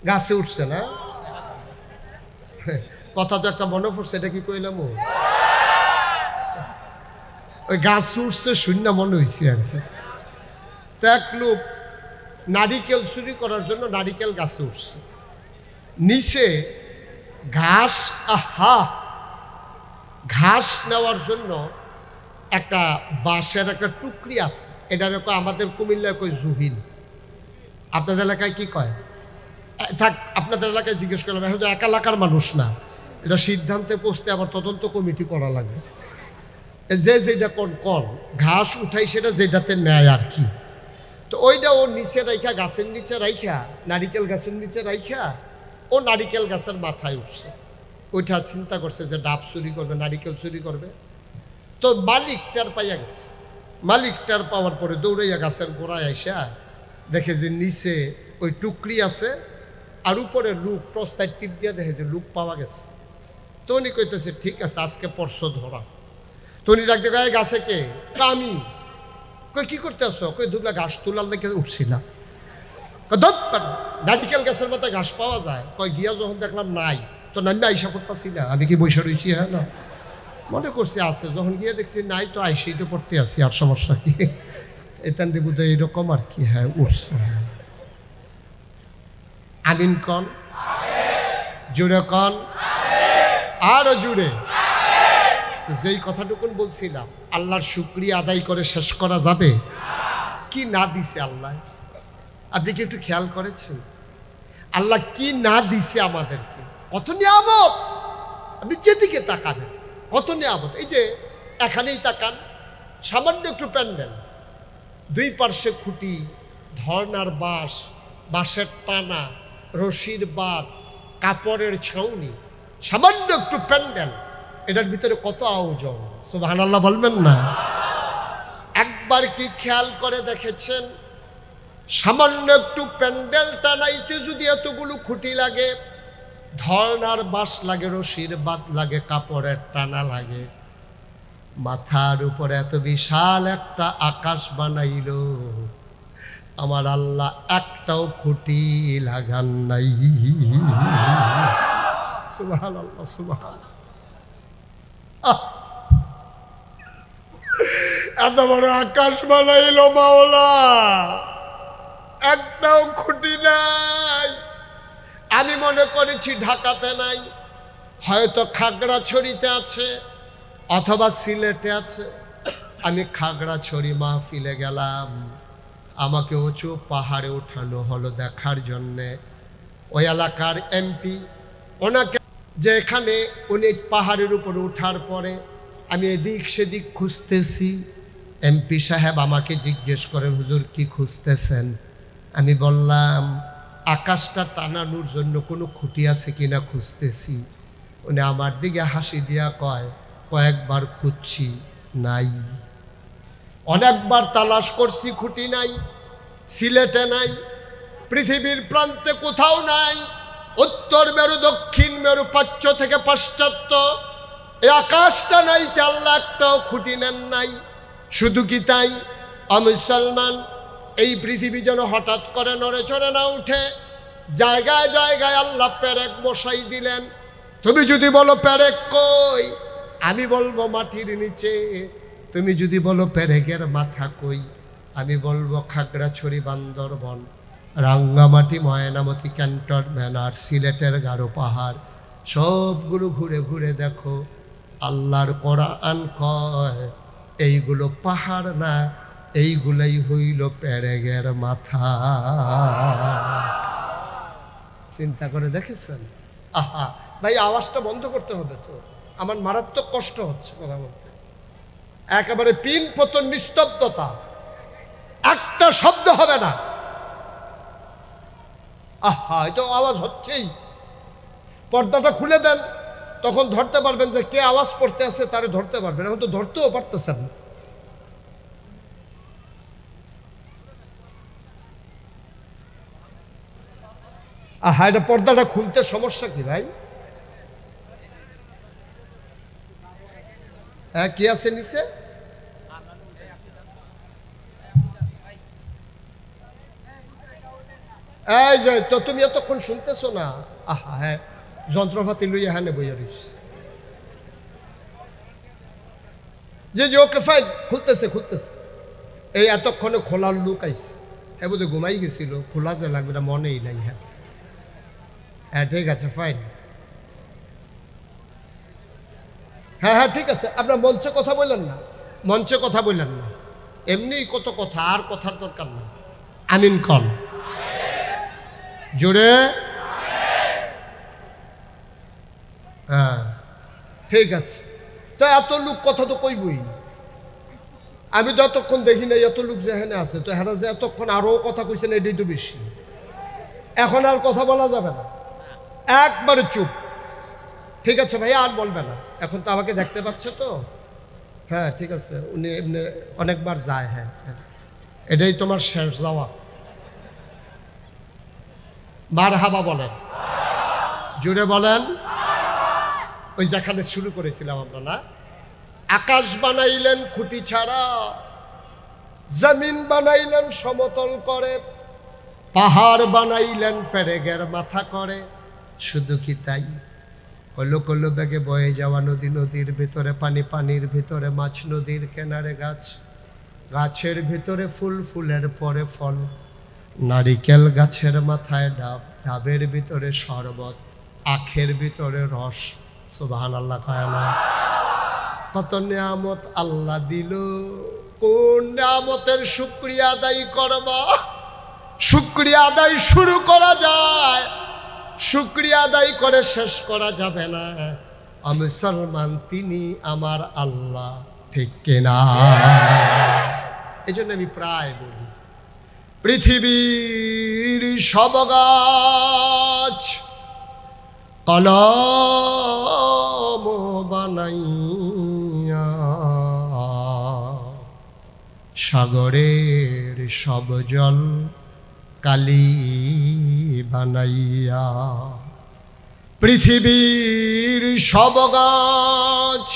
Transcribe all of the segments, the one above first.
গাছে উঠছে না? কথা তো একটা মনে পড়ছে, এটা কি কইলাম? ওই গাছ উঠছে শূন্য মনে হয়েছে আর কি। তো এক লোক নারিকেল চুরি করার জন্য নারিকেল গাছে উঠছে, নিচে ঘাস, ঘাস নেওয়ার জন্য একটা বাঁশের একটা টুকরি আছে, এটার আমাদের কুমিল্লায় কই জুহিল, আপনাদের এলাকায় কি কয়? থাক, আপনাদের এলাকায় জিজ্ঞেস করলাম, হয়তো এক এলাকার মানুষ না, এটা সিদ্ধান্তে পৌঁছতে আবার তদন্ত কমিটি করা লাগবে। যে যেটা কন ঘাস উঠাই সেটা যেটাতে নেয় আর কি। তো ওইটা ও নিচে রাইখা, গাছের নিচে রাইখা, নারিকেল গাছের নিচে রাইখা ও নারিকেল গাছের মাথায় উঠছে। ওইটা চিন্তা করছে যে ডাব চুরি করবে, নারিকেল চুরি করবে। তো মালিকটার পাইয়া গেছে, মালিকটার পাওয়ার পরে দৌড়াইয়া গাছের গোড়ায় আইসা দেখে যে নিচে ওই টুকরি আছে, আর উপরে লুক টর্চলাইট টিপ দিয়ে দেখে যে লুক পাওয়া গেছে। তো উনি কইতেছে ঠিক আছে, আজকে পরশু ধরা। তো উনি ডাকতে গায়ে গাছে কে? আমি। কই কি করতে আসো? কই দুগলা ঘাস তোলার লেগে উঠছিলাম। নারিকেল গাছের মাথায় ঘাস পাওয়া যায়? কয় গিয়া যখন দেখলাম নাই, তো নামে আইসা করতেছি না, আমি কি বৈশা রয়েছি? হ্যাঁ না, মনে করছি আছে, যখন গিয়ে দেখছি নাই তো আইসেই তো পড়তে আছি, আর সমস্যা কি? এটা বোধ হয় এইরকম আর কি। হ্যাঁ উঠছে। আমিন কন, জুড়ে কন, আরো জুড়ে। যেই কথাটুকুন বলছিলাম, আল্লাহর শুকরিয়া আদায় করে শেষ করা যাবে? কি না দিছে আল্লাহ, আপনি কি একটু খেয়াল করেছেন? আল্লাহ কি না দিছে আমাদেরকে, কত নিয়ামত! আপনি যেদিকে তাকাবেন কত নিয়ামত। এই যে এখানেই তাকান, সামান্য একটু প্যান্ডেল, দুই পার্শ্বে খুঁটি, ধর্নার বাঁশ, বাঁশের টানা, রশির বাঁধ, কাপড়ের ছাউনি, সামান্য একটু প্যান্ডেল, এটার ভিতরে কত আয়োজন! সুবহানাল্লাহ বলবেন না? একবার কি খেয়াল করে দেখেছেন, সামান্য একটু প্যান্ডেল টানাইতে যদি এতগুলো খুঁটি লাগে, ধর্নার বাঁশ লাগে, রশির বাঁধ লাগে, কাপড়ের টানা লাগে, মাথার উপরে এত বিশাল একটা আকাশ বানাইল, আমার আল্লাহ একটাও খুঁটি লাগান নাই। সুবহানাল্লাহ, সুবহানাল্লাহ। এত বড় আকাশ বানাইল মাওলা, একটাও খুঁটি নাই। আমি মনে করেছি ঢাকাতে নাই, হয়তো খাগড়াছড়িতে আছে অথবা সিলেটে আছে। আমি খাগড়াছড়ি মাহফিলে গেলাম, আমাকে উঁচু পাহাড়ে উঠানো হলো দেখার জন্যে। ওই এলাকার এমপি, ওনাকে যে এখানে উনি পাহাড়ের উপরে উঠার পরে আমি এদিক সেদিক খুঁজতেছি, এমপি সাহেব আমাকে জিজ্ঞেস করেন, হুজুর কি খুঁজতেছেন? আমি বললাম আকাশটা টানানোর জন্য কোনো খুঁটি আছে কিনা খুঁজতেছি। উনি আমার দিকে হাসি দিয়া কয়, কয়েকবার খুঁজছি, নাই। অনেকবার তালাশ করছি, খুঁটি নাই। সিলেটে নাই, পৃথিবীর প্রান্তে কোথাও নাই। উত্তর মেরু, দক্ষিণ মেরু, প্রাচ্য থেকে পাশ্চাত্য, এই আকাশটা নাই, আল্লাহ একটাও খুঁটি নেন নাই। শুধু কি তাই, মুসলমান, এই পৃথিবী যেন হঠাৎ করে নড়ে চড়ে না উঠে, জায়গায় জায়গায় আল্লাহ পেরেক বসাই দিলেন। তুমি যদি বলো পেরেক কই, আমি বলবো মাটির নিচে। তুমি যদি বলো পেরেকের মাথা কই, আমি বলবো খাগড়াছড়ি, বান্দরবন, রাঙ্গামাটি, ময়নামতি, ক্যান্টনমেন্ট আর সিলেটের গারো পাহাড়, সবগুলো ঘুরে ঘুরে দেখো। আল্লাহর কোরআন কয় এইগুলো পাহাড় না, এইগুলাই হইল পেরেকের মাথা। চিন্তা করে দেখেছেন? আহা ভাই, আওয়াজটা বন্ধ করতে হবে তো, আমার মারাত্মক কষ্ট হচ্ছে কথা বলতে। একেবারে পিন পতন, নিস্তব্ধতা, একটা শব্দ হবে না। আহা, এটা আওয়াজ হচ্ছেই। পর্দাটা খুলে দেন, তখন ধরতে পারবেন যে কে আওয়াজ পড়তে আছে, তারে ধরতে পারবেন। এখন তো ধরতেও পারতেছেন না। আহা, এটা পর্দাটা খুলতে সমস্যা কি ভাই? হ্যাঁ, কি আছে নিচে? এই যে তো তুমি এতক্ষণ শুনতেছো না? আহা, হ্যাঁ, যন্ত্রপাতি লইয়া হ্যাঁ বইয়া রইছে। জি ওকে ফাইন, খুলতেছে। এই এতক্ষণে খোলার লুক আইছে, হ্যাঁ বোধ ঘুমাই গেছিল, খোলা যে লাগবে না মনেই নাই। হ্যাঁ ঠিক আছে, ফাইন। হ্যাঁ ঠিক আছে, আপনার মঞ্চে কথা বললেন না, এমনি কত কথা, আর কথার দরকার না। আমিন কন জোরে। হ্যাঁ ঠিক আছে। তো এত লোক কথা তো কইবই, আমি তো এতক্ষণ দেখি নাই এত লোক যেখানে আছে, তো হেরা যে এতক্ষণ আরো কথা কইছেন এটাই তো বেশি। এখন আর কথা বলা যাবে না, একবারে চুপ। ঠিক আছে ভাইয়া, আর বলবে না, এখন তো আমাকে দেখতে পাচ্ছে তো। হ্যাঁ ঠিক আছে, উনি এমনি অনেকবার যায়। হ্যাঁ এটাই তোমার শেষ যাওয়া। মারহাবা বলেন, জুড়ে বলেন। ওই যেখানে শুরু করেছিলাম আমরা না, আকাশ বানাইলেন খুঁটি ছাড়া, জমিন বানাইলেন সমতল করে, পাহাড় বানাইলেন পেরেগের মাথা করে। শুধু কি তাই, কলো কলো বেগে বয়ে যাওয়া নদী, নদীর ভিতরে পানি, পানির ভিতরে মাছ, নদীর কিনারে গাছ, গাছের ভিতরে ফুল, ফুলের পরে ফল, নারিকেল গাছের মাথায় ডাব, ডাবের ভিতরে শরবত, আখের ভিতরে রস। সুবহানাল্লাহ কয় না? কত নিয়ামত আল্লাহ দিল, কোন নিয়ামতের শুকরিয়া আদায় করবা? শুকরিয়া আদায় শুরু করা যায়, শুকরিয়া আদায় করে শেষ করা যাবে না। আমি মুসলমান, তিনি আমার আল্লাহ, ঠিক কিনা? এই জন্য আমি প্রায় বলি, পৃথিবীর সব গাছ কলম বানাইয়া, সাগরের সব জল কালি বানাইয়া। পৃথিবীর সব গাছ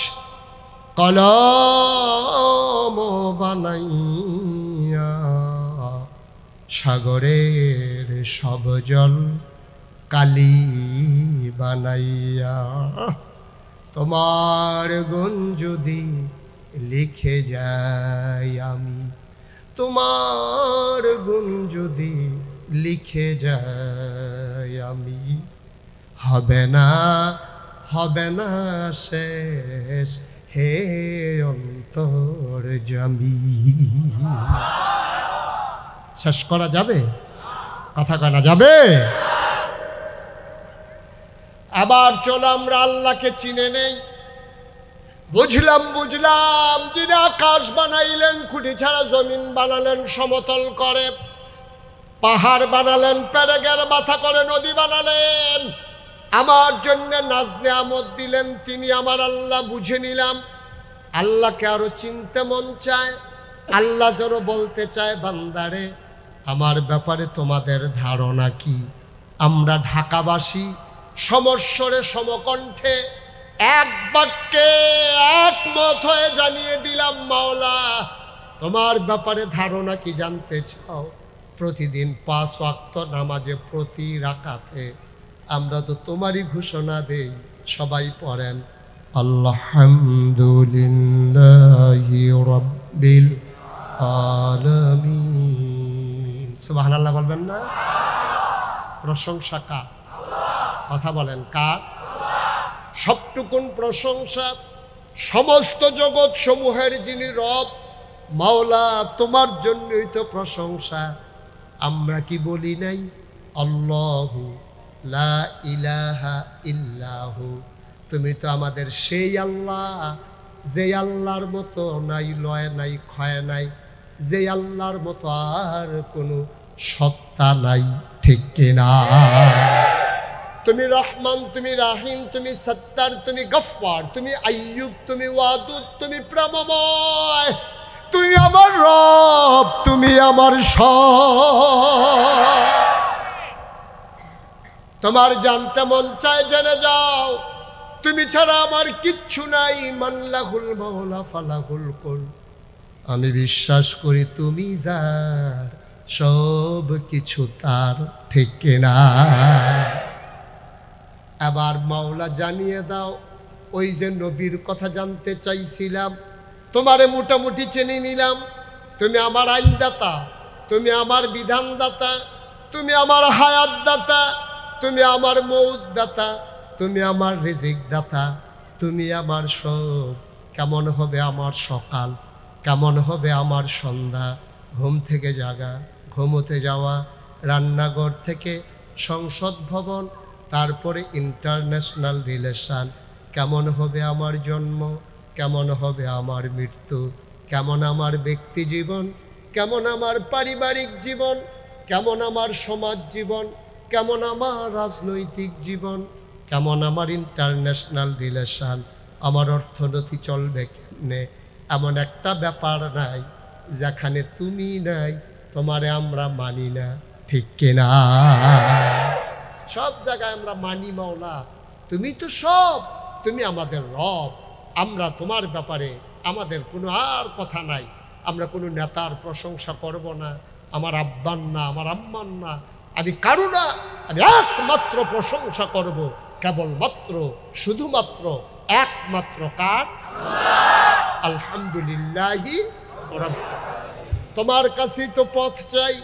কলম বানাইয়া, সাগরের সব জল কালি বানাইয়া। তোমার গুণ যদি লিখে যাই আমি, তোমার গুণ যদি লিখে যাই আমি, হবে না শেষ হে অন্তর জামি। শেষ করা যাবে? কথা কানা যাবে? আবার চলো আমরা আল্লাহকে চিনে নেই। বুঝলাম যিনি আকাশ বানাইলেন খুঁটি ছাড়া, জমিন বানালেন সমতল করে, পাহাড় বানালেন পেরেগের মাথা করে, নদী বানালেন, আমার জন্য নাজ নেয়ামত দিলেন, তিনি আমার আল্লাহ। বুঝে নিলাম আল্লাহকে আরো চিনতে মন চায়। আল্লাহ যেন বলতে চায়, বান্দারে আমার ব্যাপারে তোমাদের ধারণা কি? আমরা ঢাকাবাসী সমস্বরে সমকণ্ঠে এক বাক্যে একমত হয়ে জানিয়ে দিলাম, মাওলা তোমার ব্যাপারে ধারণা কি জানতে চাও? প্রতিদিন 5 ওয়াক্ত নামাজে প্রতি রাকাতে আমরা তো তোমারই ঘোষণা দেই। সবাই পড়েন আলহামদুলিল্লাহি রাব্বিল আলামিন। সুবহানাল্লাহ বলবেন না? প্রশংসা কার? কথা বলেন কার? সবটুকুন প্রশংসা সমস্ত জগৎ সমূহের যিনি রব, মাওলা তোমার জন্যই তো প্রশংসা। আমরা কি বলি নাই আল্লাহু লা ইলাহা ইল্লাহু? তুমি তো আমাদের সেই আল্লাহ, যে আল্লাহর মতো নাই লয় নাই ক্ষয় নাই, যে আল্লাহর মতো আর কোনো সত্তা নাই, ঠিক কিনা? তুমি রহমান, তুমি রাহিম, তুমি সত্তার, তুমি গফফার, তুমি আইয়ুব, তুমি ওয়াদুদ, তুমি প্রেমময়, তুমি আমার রব, তুমি আমার সব। তোমার জানতে মন চায় জেনে যাও, তুমি ছাড়া আমার কিচ্ছু নাই। মানলাহুল মাওলা ফালাহুল কুল। আমি বিশ্বাস করি তুমি যার, সব কিছু তার, ঠিক কিনা? এবার মাওলা জানিয়ে দাও, ওই যে নবীর কথা জানতে চাইছিলাম, তোমারে মোটামুটি চেনে নিলাম। তুমি আমার আইনদাতা, তুমি আমার বিধানদাতা, তুমি আমার হায়াত দাতা, তুমি আমার মৌত দাতা, তুমি আমার রিজিক দাতা, তুমি আমার সব। কেমন হবে আমার সকাল, কেমন হবে আমার সন্ধ্যা, ঘুম থেকে জাগা, ঘুমোতে যাওয়া, রান্নাঘর থেকে সংসদ ভবন, তারপরে ইন্টারন্যাশনাল রিলেশন, কেমন হবে আমার জন্ম, কেমন হবে আমার মৃত্যু, কেমন আমার ব্যক্তি জীবন, কেমন আমার পারিবারিক জীবন, কেমন আমার সমাজ জীবন, কেমন আমার রাজনৈতিক জীবন, কেমন আমার ইন্টারন্যাশনাল রিলেশন, আমার অর্থনীতি চলবে কেমনে, এমন একটা ব্যাপার নাই যেখানে তুমি নাই, তোমারে আমরা মানি না, ঠিক কিনা? সব জায়গায় আমরা মানি মাওলা, তুমি তো সব, তুমি আমাদের রব। আমরা তোমার ব্যাপারে আমাদের কোনো আর কথা নাই। আমরা কোনো নেতার প্রশংসা করব না, আমার আব্বান না, আমার আম্মান না, আমি কারো না, আমি একমাত্র প্রশংসা করব কেবলমাত্র, শুধুমাত্র, একমাত্র কার? আলহামদুলিল্লাহি রাব্বিল। তোমার কাছেই তো পথ চাই,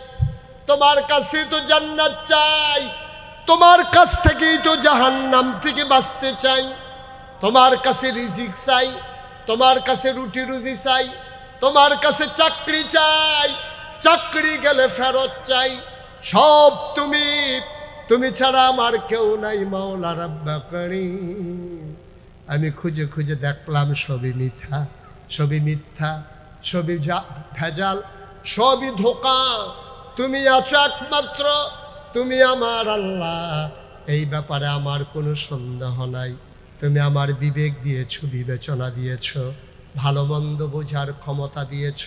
তোমার কাছে তো জান্নাত চাই, তোমার কাছ থেকেই তো জাহান্নাম থেকে বাঁচতে চাই, তোমার কাছে রিজিক চাই, তোমার কাছে রুটি রুজি চাই, তোমার কাছে চাকরি চাই, চাকরি গেলে ফেরত চাই, সব তুমি, তুমি ছাড়া আমার কেউ নাই মাওলা রাব্বা করিম। আমি খুঁজে খুঁজে দেখলাম সবই মিথ্যা, সবই মিথ্যা, সবই ভেজাল, সবই ধোঁকা। তুমি আছো একমাত্র, তুমি আমার আল্লাহ, এই ব্যাপারে আমার কোনো সন্দেহ নাই। তুমি আমার বিবেক দিয়েছ, বিবেচনা দিয়েছ, ভালো মন্দ বোঝার ক্ষমতা দিয়েছ।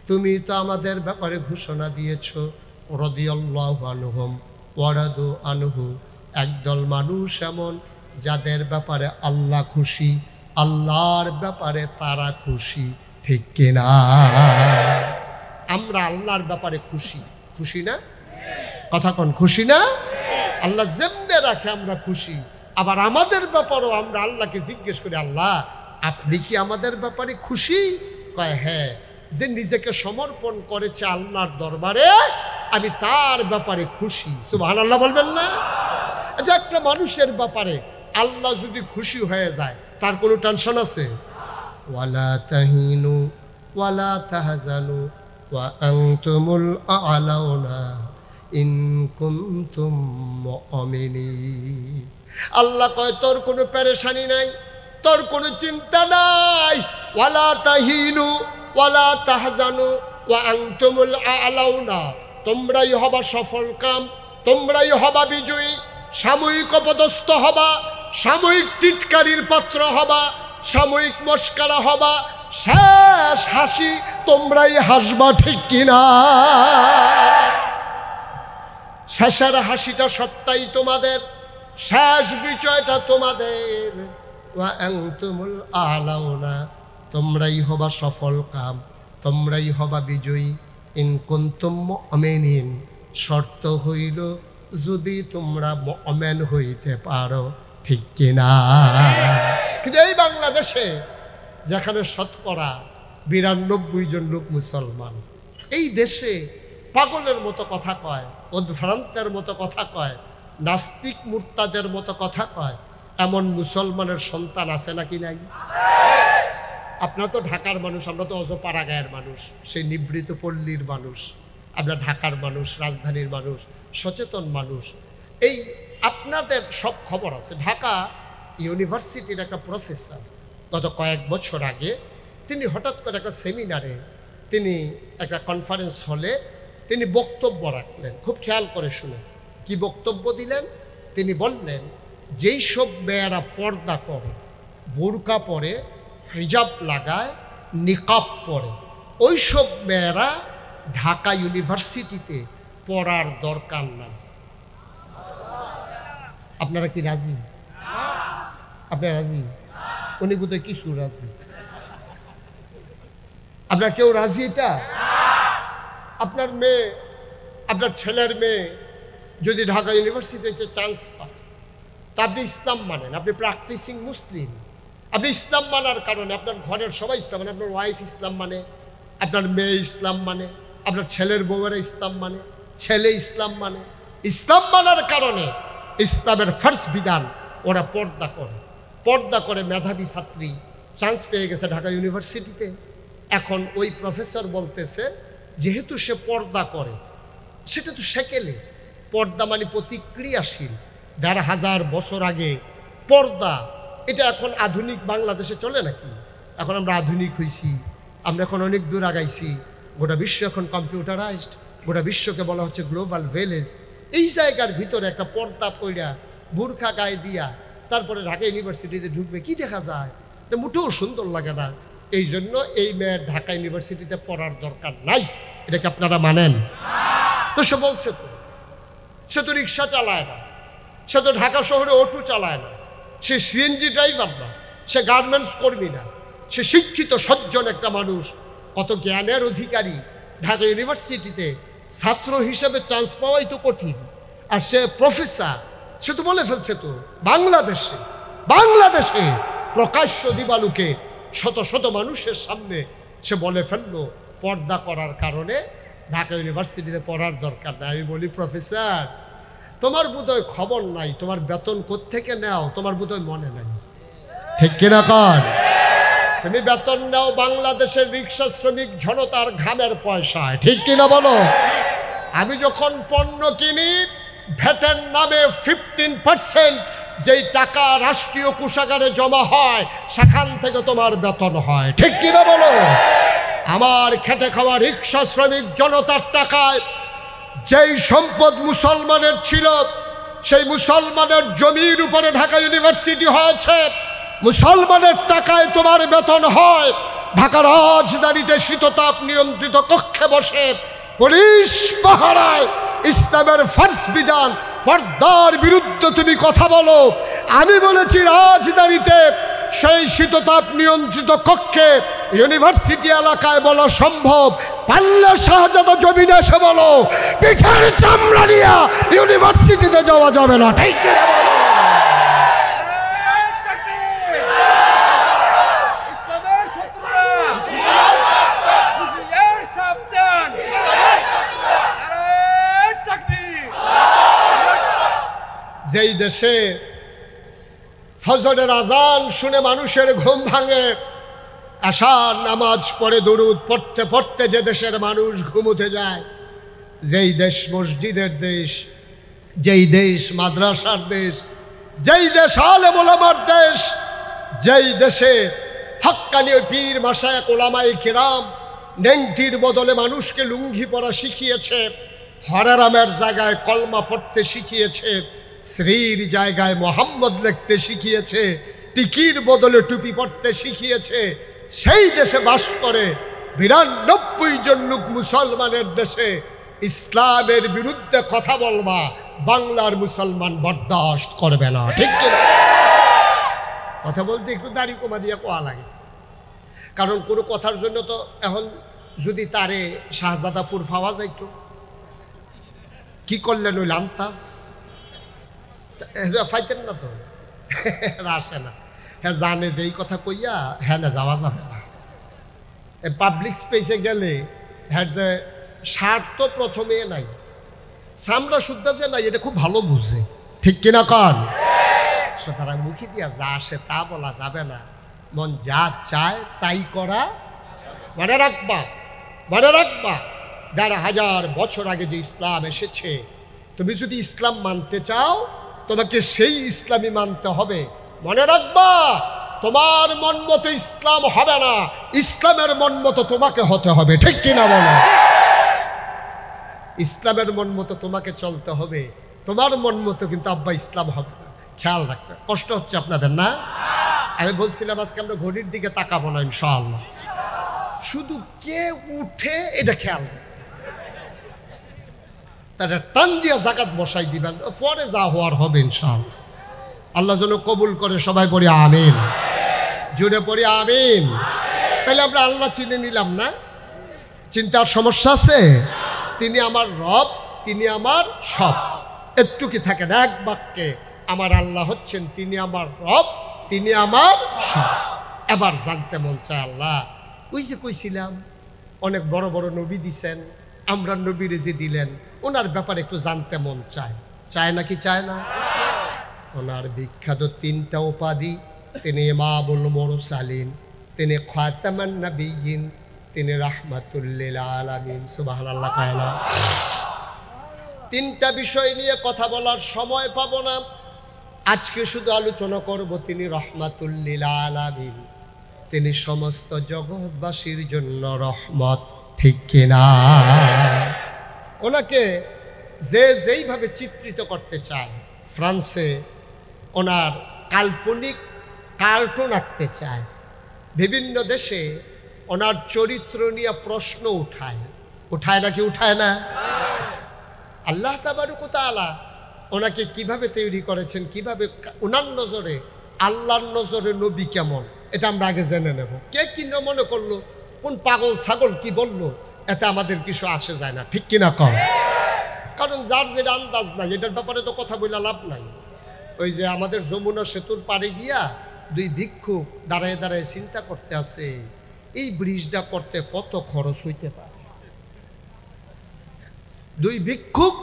তুমি তো আমাদের ব্যাপারে ঘোষণা দিয়েছ, রাদিয়াল্লাহু আনহুম ওয়া রাদু আনহু। একদল মানুষ এমন যাদের ব্যাপারে আল্লাহ খুশি, আল্লাহর ব্যাপারে তারা খুশি, ঠিক কিনা? আমরা আল্লাহর ব্যাপারে খুশি, খুশি না? কথা কোন খুশি না? আল্লাহ যেমনে রাখে আমরা খুশি। আবার আমাদের ব্যাপারেও আমরা আল্লাহকে জিজ্ঞেস করি, আল্লাহ আপনি কি আমাদের ব্যাপারে খুশি? কয় হ্যাঁ, যে নিজেকে সমর্পণ করেছে আল্লাহর দরবারে, আমি তার ব্যাপারে খুশি। সুবহানাল্লাহ বলবেন না? আচ্ছা, একটা মানুষের ব্যাপারে আল্লাহ যদি খুশি হয়ে যায়, তার কোনো টেনশন আছে? ওয়ালা তাহিনু ওয়ালা তাহজানু ওয়া আনতুমুল আ'লাউনা ইন কুনতুম মুমিনিন। আল্লাহ কয় তোর কোনো পেরেশানি নাই, তোর কোনো চিন্তা নাই। ওয়ালা তাহিনু ওয়ালা তাহজানু ওয়া আনতুমুল আ'লাউনা, তোমরাই হবা সফল কাম, তোমরাই হবা বিজয়ী। সাময়িক অপদস্থ হবা, সাময়িক টিটকারির পাত্র হবা, সাময়িক মস্কারা হবা, শেষ হাসি তোমরাই হাসবা, ঠিক কিনা? শেষের হাসিটা সবটাই তোমাদের, শেষ বিজয়টা তোমাদের। ওয়া আনতুমুল আ'লাউনা, তোমরাই হবা সফল কাম, তোমরাই হবা বিজয়ী। ইন কুনতুম মুমিনিন, শর্ত হইল যদি তোমরা মুমিন হইতে পারো, ঠিক কিনা? কিন্তু এই বাংলাদেশে যেখানে শতকরা 92 জন লোক মুসলমান, এই দেশে পাগলের মতো কথা কয়, উদ্ভ্রান্তের মতো কথা কয়, নাস্তিক মুরতাদের মতো কথা কয়, এমন মুসলমানের সন্তান আছে নাকি নাই? আপনারা তো ঢাকার মানুষ, আমরা তো অজপাড়া গায়ের মানুষ, সেই নিবৃত পল্লীর মানুষ। আমরা ঢাকার মানুষ, রাজধানীর মানুষ, সচেতন মানুষ। এই আপনাদের সব খবর আছে। ঢাকা ইউনিভার্সিটির একটা প্রফেসর গত কয়েক বছর আগে তিনি হঠাৎ করে একটা সেমিনারে, তিনি একটা কনফারেন্স হলে তিনি বক্তব্য রাখলেন। খুব খেয়াল করে শুনে কি বক্তব্য দিলেন। তিনি বললেন, যেই সব মেয়েরা পর্দা করে, বোরকা পরে, হিজাব লাগায়, নিকাব পরে, ওই সব মেয়েরা ঢাকা ইউনিভার্সিটিতে পড়ার দরকার নাই। আপনারা কি রাজি? আপনারা রাজি? উনি বোধহয় কিছু রাজি। আপনার কেউ রাজি? এটা আপনার মেয়ে আপনার ছেলের মেয়ে যদি ঢাকা ইউনিভার্সিটিতে চান্স পায়, তা আপনি ইসলাম মানেন, আপনি প্র্যাকটিসিং মুসলিম, আপনি ইসলাম মানার কারণে আপনার ঘরের সবাই ইসলাম মানে, আপনার ওয়াইফ ইসলাম মানে, আপনার মেয়ে ইসলাম মানে, আপনার ছেলের বউয়েরা ইসলাম মানে, ছেলে ইসলাম মানে, ইসলাম মানার কারণে ইসলামের ফার্স্ট বিধান ওরা পর্দা করে মেধাবী ছাত্রী চান্স পেয়ে গেছে ঢাকা ইউনিভার্সিটিতে। এখন ওই প্রফেসর বলতেছে যেহেতু সে পর্দা করে, সেটা তো সেকেলে পর্দা মানে প্রতিক্রিয়াশীল। ১,৫০০ বছর আগে পর্দা এটা এখন আধুনিক বাংলাদেশে চলে নাকি? এখন আমরা আধুনিক হইছি, আমরা এখন অনেক দূর আগাইছি, গোটা বিশ্ব এখন কম্পিউটারাইজড, গোটা বিশ্বকে বলা হচ্ছে গ্লোবাল ভিলেজ। এই জায়গার ভিতরে একটা পর্দা পইড়া বুরখা গায়ে দিয়া তারপরে ঢাকা ইউনিভার্সিটিতে ঢুকবে, কি দেখা যায়? এটা মোটেও সুন্দর লাগে না। এই জন্য এই মেয়ের ঢাকা ইউনিভার্সিটিতে পড়ার দরকার নাই, এটাকে আপনারা মানেন? তো সে বলছে তো, সে তো রিক্সা চালায় না, সে তো ঢাকা শহরে অটো চালায় না, সে সিএনজি ড্রাইভার না, সে গার্মেন্টস কর্মী না, সে শিক্ষিত সজ্জন একটা মানুষ, কত জ্ঞানের অধিকারী। ঢাকা ইউনিভার্সিটিতে ছাত্র হিসেবে চান্স পাওয়াই তো কঠিন, আর সে প্রফেসর। সে তো বলে ফেলছে তো বাংলাদেশে প্রকাশ্য দিবালুকে শত শত মানুষের সামনে সে বলে ফেললো পর্দা করার কারণে ঢাকা ইউনিভার্সিটিতে পড়ার দরকার নাই। আমি বলি প্রফেসর, তোমার বোধহয় খবর নাই, তোমার বেতন কোত্থেকে নাও তোমার বোধহয় মনে নাই, ঠিক কিনা কর? তুমি বেতন নাও বাংলাদেশের রিক্সা শ্রমিক জনতার ঘামের পয়সায়, ঠিক কিনা বলো? আমি যখন পণ্য কিনি ভ্যাটের নামে 15% যেই টাকা রাষ্ট্রীয় কোষাগারে জমা হয় সেখান থেকে তোমার বেতন হয়, ঠিক কিনা বলো? আমার খেটে খাওয়া রিক্সা শ্রমিক জনতার টাকায় যেই সম্পদ মুসলমানের ছিল, সেই মুসলমানের জমির উপরে ঢাকা ইউনিভার্সিটি হয়েছে, মুসলমানের টাকায় তোমার বেতন হয়। ঢাকা রাজধানীতে শীততাপ নিয়ন্ত্রিত কক্ষে বসে পুলিশ পাহারায় ইসলামের ফার্স্ট বিধান পর্দার বিরুদ্ধে তুমি কথা বলো। আমি বলেছি রাজধানীতে সেই শীততাপ নিয়ন্ত্রিত কক্ষে ইউনিভার্সিটি এলাকায় বলা সম্ভব, পাল্লা শাহজাদা জমিনে এসে বলো পিঠের চামড়া নিয়ে ইউনিভার্সিটিতে যাওয়া যাবে না, ঠিক কিনা বলো? যেই দেশে ফজরের আজান শুনে মানুষের ঘুম ভাঙে, আশার নামাজ পড়ে দরুদ পড়তে পড়তে যে দেশের মানুষ ঘুমোতে যায়, যেই দেশ মসজিদের দেশ, যেই দেশ মাদ্রাসার দেশ, যেই দেশ আলেম ওলামার দেশ, যেই দেশে হক্কানি পীর মাশায়েখ ওলামায়ে কিরাম নেংটির বদলে মানুষকে লুঙ্গি পরা শিখিয়েছে, হরারামের জায়গায় কলমা পড়তে শিখিয়েছে, শ্রীর জায়গায় মোহাম্মদ লিখতে শিখিয়েছে, টিকির বদলে টুপি পড়তে শিখিয়েছে, সেই দেশে বাস করে ৯২ জন লোক মুসলমানের দেশে ইসলামের বিরুদ্ধে কথা বলবা বাংলার মুসলমান বরদাস্ত করবে না, ঠিক কিনা? কথা বলতে একটু দাড়ি কমা দিয়ে কোয়া লাগে, কারণ কোনো কথার জন্য তো এখন যদি তারে শাহজাদাপুর পাওয়া যাইতো, কি করলেন ওই লামতাজ ফাইতেন না তো, আসে না। হ্যাঁ জানে যে এই কথা কইয়া হ্যাঁ না যাওয়া যাবে না। পাবলিক স্পেসে গেলে হ্যাঁ যে শার্ট তো প্রথমে নাই, চামড়া শুদ্ধ যে নাই, এটা খুব ভালো বুঝে, ঠিক কিনা কন? সুতরাং মুখে দিয়া যা আসে তা বলা যাবে না, মন যা চায় তাই করা। মনে রাখবা ১,৫০০ বছর আগে যে ইসলাম এসেছে, তুমি যদি ইসলাম মানতে চাও তোমাকে সেই ইসলামই মানতে হবে। মনে রাখবা তোমার মন মতো ইসলাম হবে না, ইসলামের মন মতো তোমাকে হতে হবে, ঠিক কিনা বলো? ইসলামের মন মতো তোমাকে চলতে হবে, তোমার মন মতো কিন্তু আব্বা ইসলাম হবে না। খেয়াল রাখবে, কষ্ট হচ্ছে আপনাদের না? আমি বলছিলাম আজকে আমরা ঘড়ির দিকে তাকাবো না ইনশাআল্লাহ, শুধু কে উঠে এটা খেয়াল রাখবে, তারা টান দিয়া জাকাত বসাই দিবেন, পরে যা হওয়ার হবে ইনশাআল্লাহ। আল্লাহ যেন কবুল করে, সবাই পড়ি আমিন, জুড়ে পড়ি আমিন। তাহলে আমরা আল্লাহ চিনে নিলাম না? চিন্তার সমস্যা আছে? তিনি আমার রব, তিনি আমার সব। একটু কি থাকেন এক বাক্যে, আমার আল্লাহ হচ্ছেন, তিনি আমার রব, তিনি আমার সব। এবার জানতে মন চায় আল্লাহ, ওই যে কইছিলাম অনেক বড় বড় নবী দিছেন, আমরা নবীরে যে দিলেন ওনার ব্যাপারে একটু জানতে মন চায়। চায় নাকি চায় না? ওনার বিখ্যাত 3টা উপাধি, তিনি ইমামুল মুরসালিন, তিনি খাতামান নবিয়্যিন, তিনি রাহমাতুল লিল আলামিন। সুবহানাল্লাহ। কায়না 3টা বিষয় নিয়ে কথা বলার সময় পাবো না, আজকে শুধু আলোচনা করব তিনি রাহমাতুল লিল আলামিন, তিনি সমস্ত জগৎবাসীর জন্য রহমত, ঠিক কিনা? ওনাকে যে যেইভাবে চিত্রিত করতে চায়, ফ্রান্সে ওনার কাল্পনিক কার্টুন আঁকতে চায়, বিভিন্ন দেশে ওনার চরিত্র নিয়ে প্রশ্ন উঠায়, উঠায় নাকি উঠায় না? আল্লাহ তাবারক ওয়া তাআলা ওনাকে কিভাবে তৈরি করেছেন, কিভাবে ওনার নজরে, আল্লাহর নজরে নবী কেমন, এটা আমরা আগে জেনে নেব। কে কি মনে করলো, কোন পাগল ছাগল কি বললো, এতে আমাদের কিছু আসে যায় না, ঠিক কিনা কম? কারণ যার যেটা আন্দাজ নাই এটার ব্যাপারে তো কথা বলে লাভ নাই। ওই যে আমাদের যমুনা সেতুর পাড়ে গিয়া 2 ভিক্ষুক দাঁড়ায় দাঁড়ায় চিন্তা করতে আছে, এই ব্রিজটা করতে কত খরচ হইতে পারে। 2 ভিক্ষুক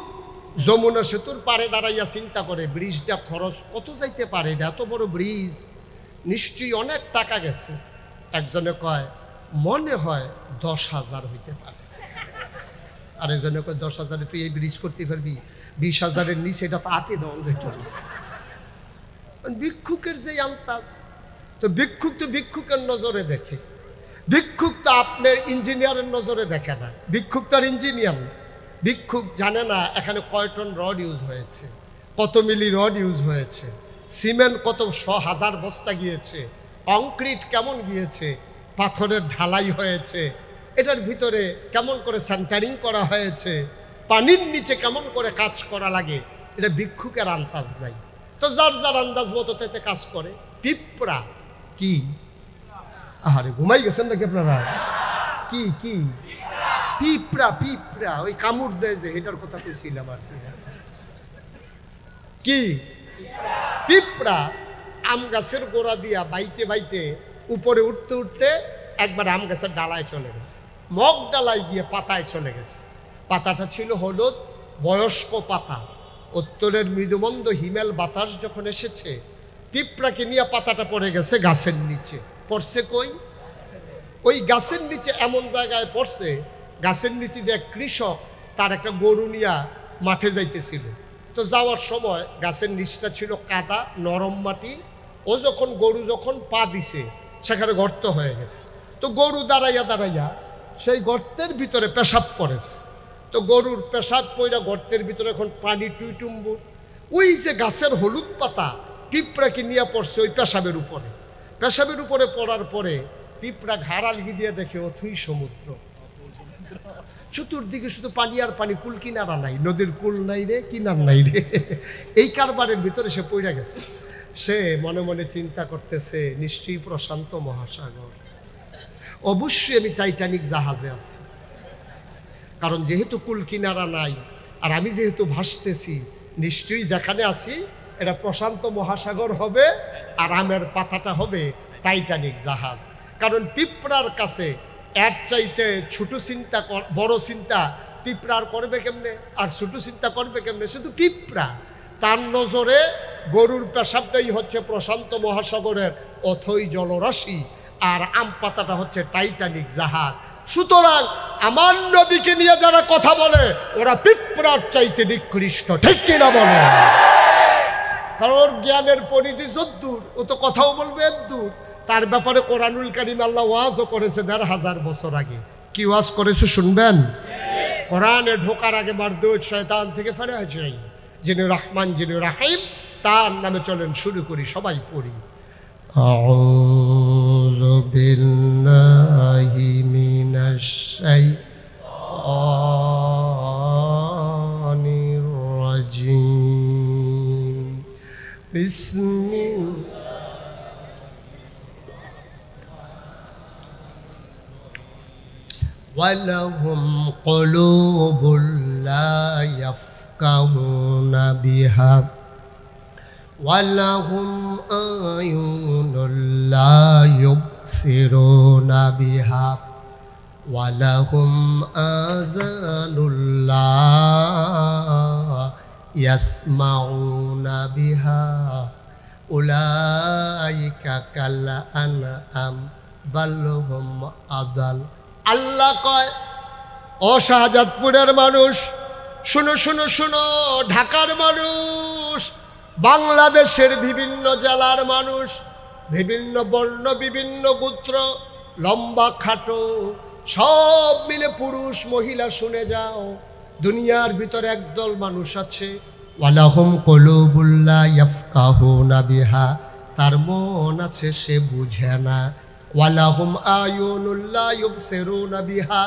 যমুনা সেতুর পাড়ে দাঁড়াইয়া চিন্তা করে ব্রিজটা খরচ কত যাইতে পারে, এটা এত বড় ব্রিজ, নিশ্চয়ই অনেক টাকা গেছে। একজনে কয় মনে হয় 10,000 হইতে পারে, আরেকজনে কয় 10,000-এ তুই এই ব্রিজ করতে পারবি, 20,000-এর নিচে এটা তো আতে দেওয়া যেত না। ভিক্ষুকের যে আন্দাজ, তো ভিক্ষুক তো ভিক্ষুকের নজরে দেখে, ভিক্ষুক তো আপনার ইঞ্জিনিয়ারের নজরে দেখে না, ভিক্ষুক তো আর ইঞ্জিনিয়ার না। ভিক্ষুক জানে না এখানে কয় টন রড ইউজ হয়েছে, কত মিলি রড ইউজ হয়েছে, সিমেন্ট কত 100,000 বস্তা গিয়েছে, কংক্রিট কেমন গিয়েছে, পাথরের ঢালাই হয়েছে, এটার ভিতরে কেমন করে সেন্টারিং করা হয়েছে, পানির নিচে কেমন করে কাজ করা লাগে, এটা ভিক্ষুকের আন্দাজ নাই। তো যার যার আন্দাজ মতো তাতে কাজ করে। পিঁপড়া কি, আরে ঘুমাই গেছেন নাকি আপনারা? কি কি পিঁপড়া, পিঁপড়া ওই কামড় দেয় যে, এটার কথা কইছিলাম আর কি। পিঁপড়া আম গাছের গোড়া দিয়া বাইতে বাইতে উপরে উঠতে উঠতে একবার আম গাছের ডালায় চলে গেছে, মগ ডালায় গিয়ে পাতায় চলে গেছে। পাতাটা ছিল হলুদ, বয়স্ক পাতা। উত্তরের মৃদুমন্দ হিমেল বাতাস যখন এসেছে, পিঁপড়াকে নিয়ে পাতাটা পড়ে গেছে গাছের নিচে। পড়ছে কই? ওই গাছের নিচে, এমন জায়গায় পড়ছে, গাছের নিচে দিয়ে কৃষক তার একটা গরু নিয়ে মাঠে যাইতেছিল। তো যাওয়ার সময় গাছের নিচটা ছিল কাদা, নরম মাটি। ও যখন গরু যখন পা দিছে সেখানে গর্ত হয়ে গেছে। তো গরু দাঁড়াইয়া দাঁড়াইয়া সেই গর্তের ভিতরে পেশাব করেছে। তো গরুর পেশাব পইরা গর্তের ভিতরে এখন পানি টুইটুম্বুর। ওই যে গাছের হলুদ পাতা পিঁপড়াকে নিয়ে পড়ছে ওই পেশাবের উপরে। পেশাবের উপরে পড়ার পরে পিঁপড়া ঘাড়ালগি দিয়ে দেখে অথই সমুদ্র, চতুর্দিকে শুধু পানি আর পানি, কুল কিনারা নাই, নদীর কুল নাই রে, কিনার নাই রে। এই কারবারের ভিতরে সে পড়ে গেছে। সে মনে মনে চিন্তা করতেছে, নিশ্চয়ই প্রশান্ত মহাসাগর, অবশ্যই আমি টাইটানিক জাহাজে আছি। কারণ যেহেতু কুল কিনারা নাই আর আমি যেহেতু ভাসতেছি, নিশ্চয়ই যেখানে আছি এটা প্রশান্ত মহাসাগর হবে, আর আমের পাতাটা হবে টাইটানিক জাহাজ। কারণ পিঁপড়ার কাছে এর চাইতে ছোট চিন্তা, বড় চিন্তা পিঁপড়ার করবে কেমনে, আর ছোট চিন্তা করবে কেমনে? শুধু পিঁপড়া। তার নজরে গরুর পেশাবটাই হচ্ছে প্রশান্ত মহাসাগরের অথই জলরাশি, আর আম পাতাটা হচ্ছে টাইটানিক জাহাজ। সুতরাং আমার নবীকে নিয়ে যারা কথা বলে ওরা পিঁপড়ার চাইতে নিকৃষ্ট, ঠিক কিনা বলে? কারণ ওর জ্ঞানের পরিধি যদ্দূর, ও তো কথাও বলবে এদ্দূর। তার ব্যাপারে কোরআনুল কারীম আল্লাহ ওয়াজও করেছে ১৫০০ বছর আগে। কি ওয়াজ করেছে শুনবেন? কোরআনে ঢোকার আগে মারদুদ শয়তান থেকে ফেরা যাই, যিনি রহমান যিনি রাহিম, তার নামে চলেন শুরু করি, সবাই পড়ি। আউযু বিল্লাহি মিনাশ শাইতানির রাজিম। বিসমিল্লাহ। ওয়ালাহুম কুলুবুল লা ইয়াফকাহুনা বিহা ওয়ালাহুম আয়ুনুন লা ইউবসিরুনা বিহা ওয়ালাহুম আযানুন লা ইয়াসমাউনা বিহা উলাইকা কাল আনআম বাল হুম আদাল। আল্লাহ কয়, ও শাহজাদপুরের মানুষ শুনো শুনো শুনো, ঢাকার মানুষ, বাংলাদেশের বিভিন্ন জেলার মানুষ, বিভিন্ন বর্ণ বিভিন্ন গোত্র, লম্বা খাটো সব মিলে পুরুষ মহিলা শুনে যাও। দুনিয়ার ভিতরে একদল মানুষ আছে, ওয়ালাহুম কুলুবুল লা ইয়াফকাহুনা বিহা, তার মন আছে সে বুঝে না। ওয়ালাহুম আয়ুনুল লা ইউবসিরুনা বিহা,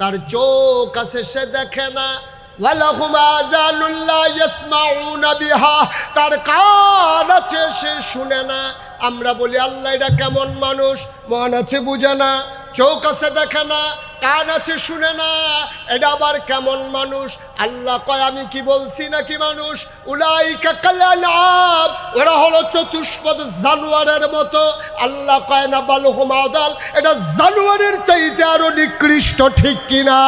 তার চোখ আছে সে দেখে না। ওয়ালাহুম আযানুল লা ইয়াসমাউনা বিহা, তার কান আছে সে শুনে না। আমরা বলি আল্লাহ এটা কেমন মানুষ? মন আছে বুঝে না, চোখ আছে দেখে না, কান আছে শুনে না, এটা আবার কেমন মানুষ? আল্লাহ কয়, আমি কি বলছি নাকি মানুষ? উলাইকা কাল আনআম, ওরা হলো চতুষ্পদ জানোয়ারের মতো। আল্লাহ কয় না বাল হুম আদাল, এটা জানোয়ারের চাইতে আরো নিকৃষ্ট, ঠিক কিনা?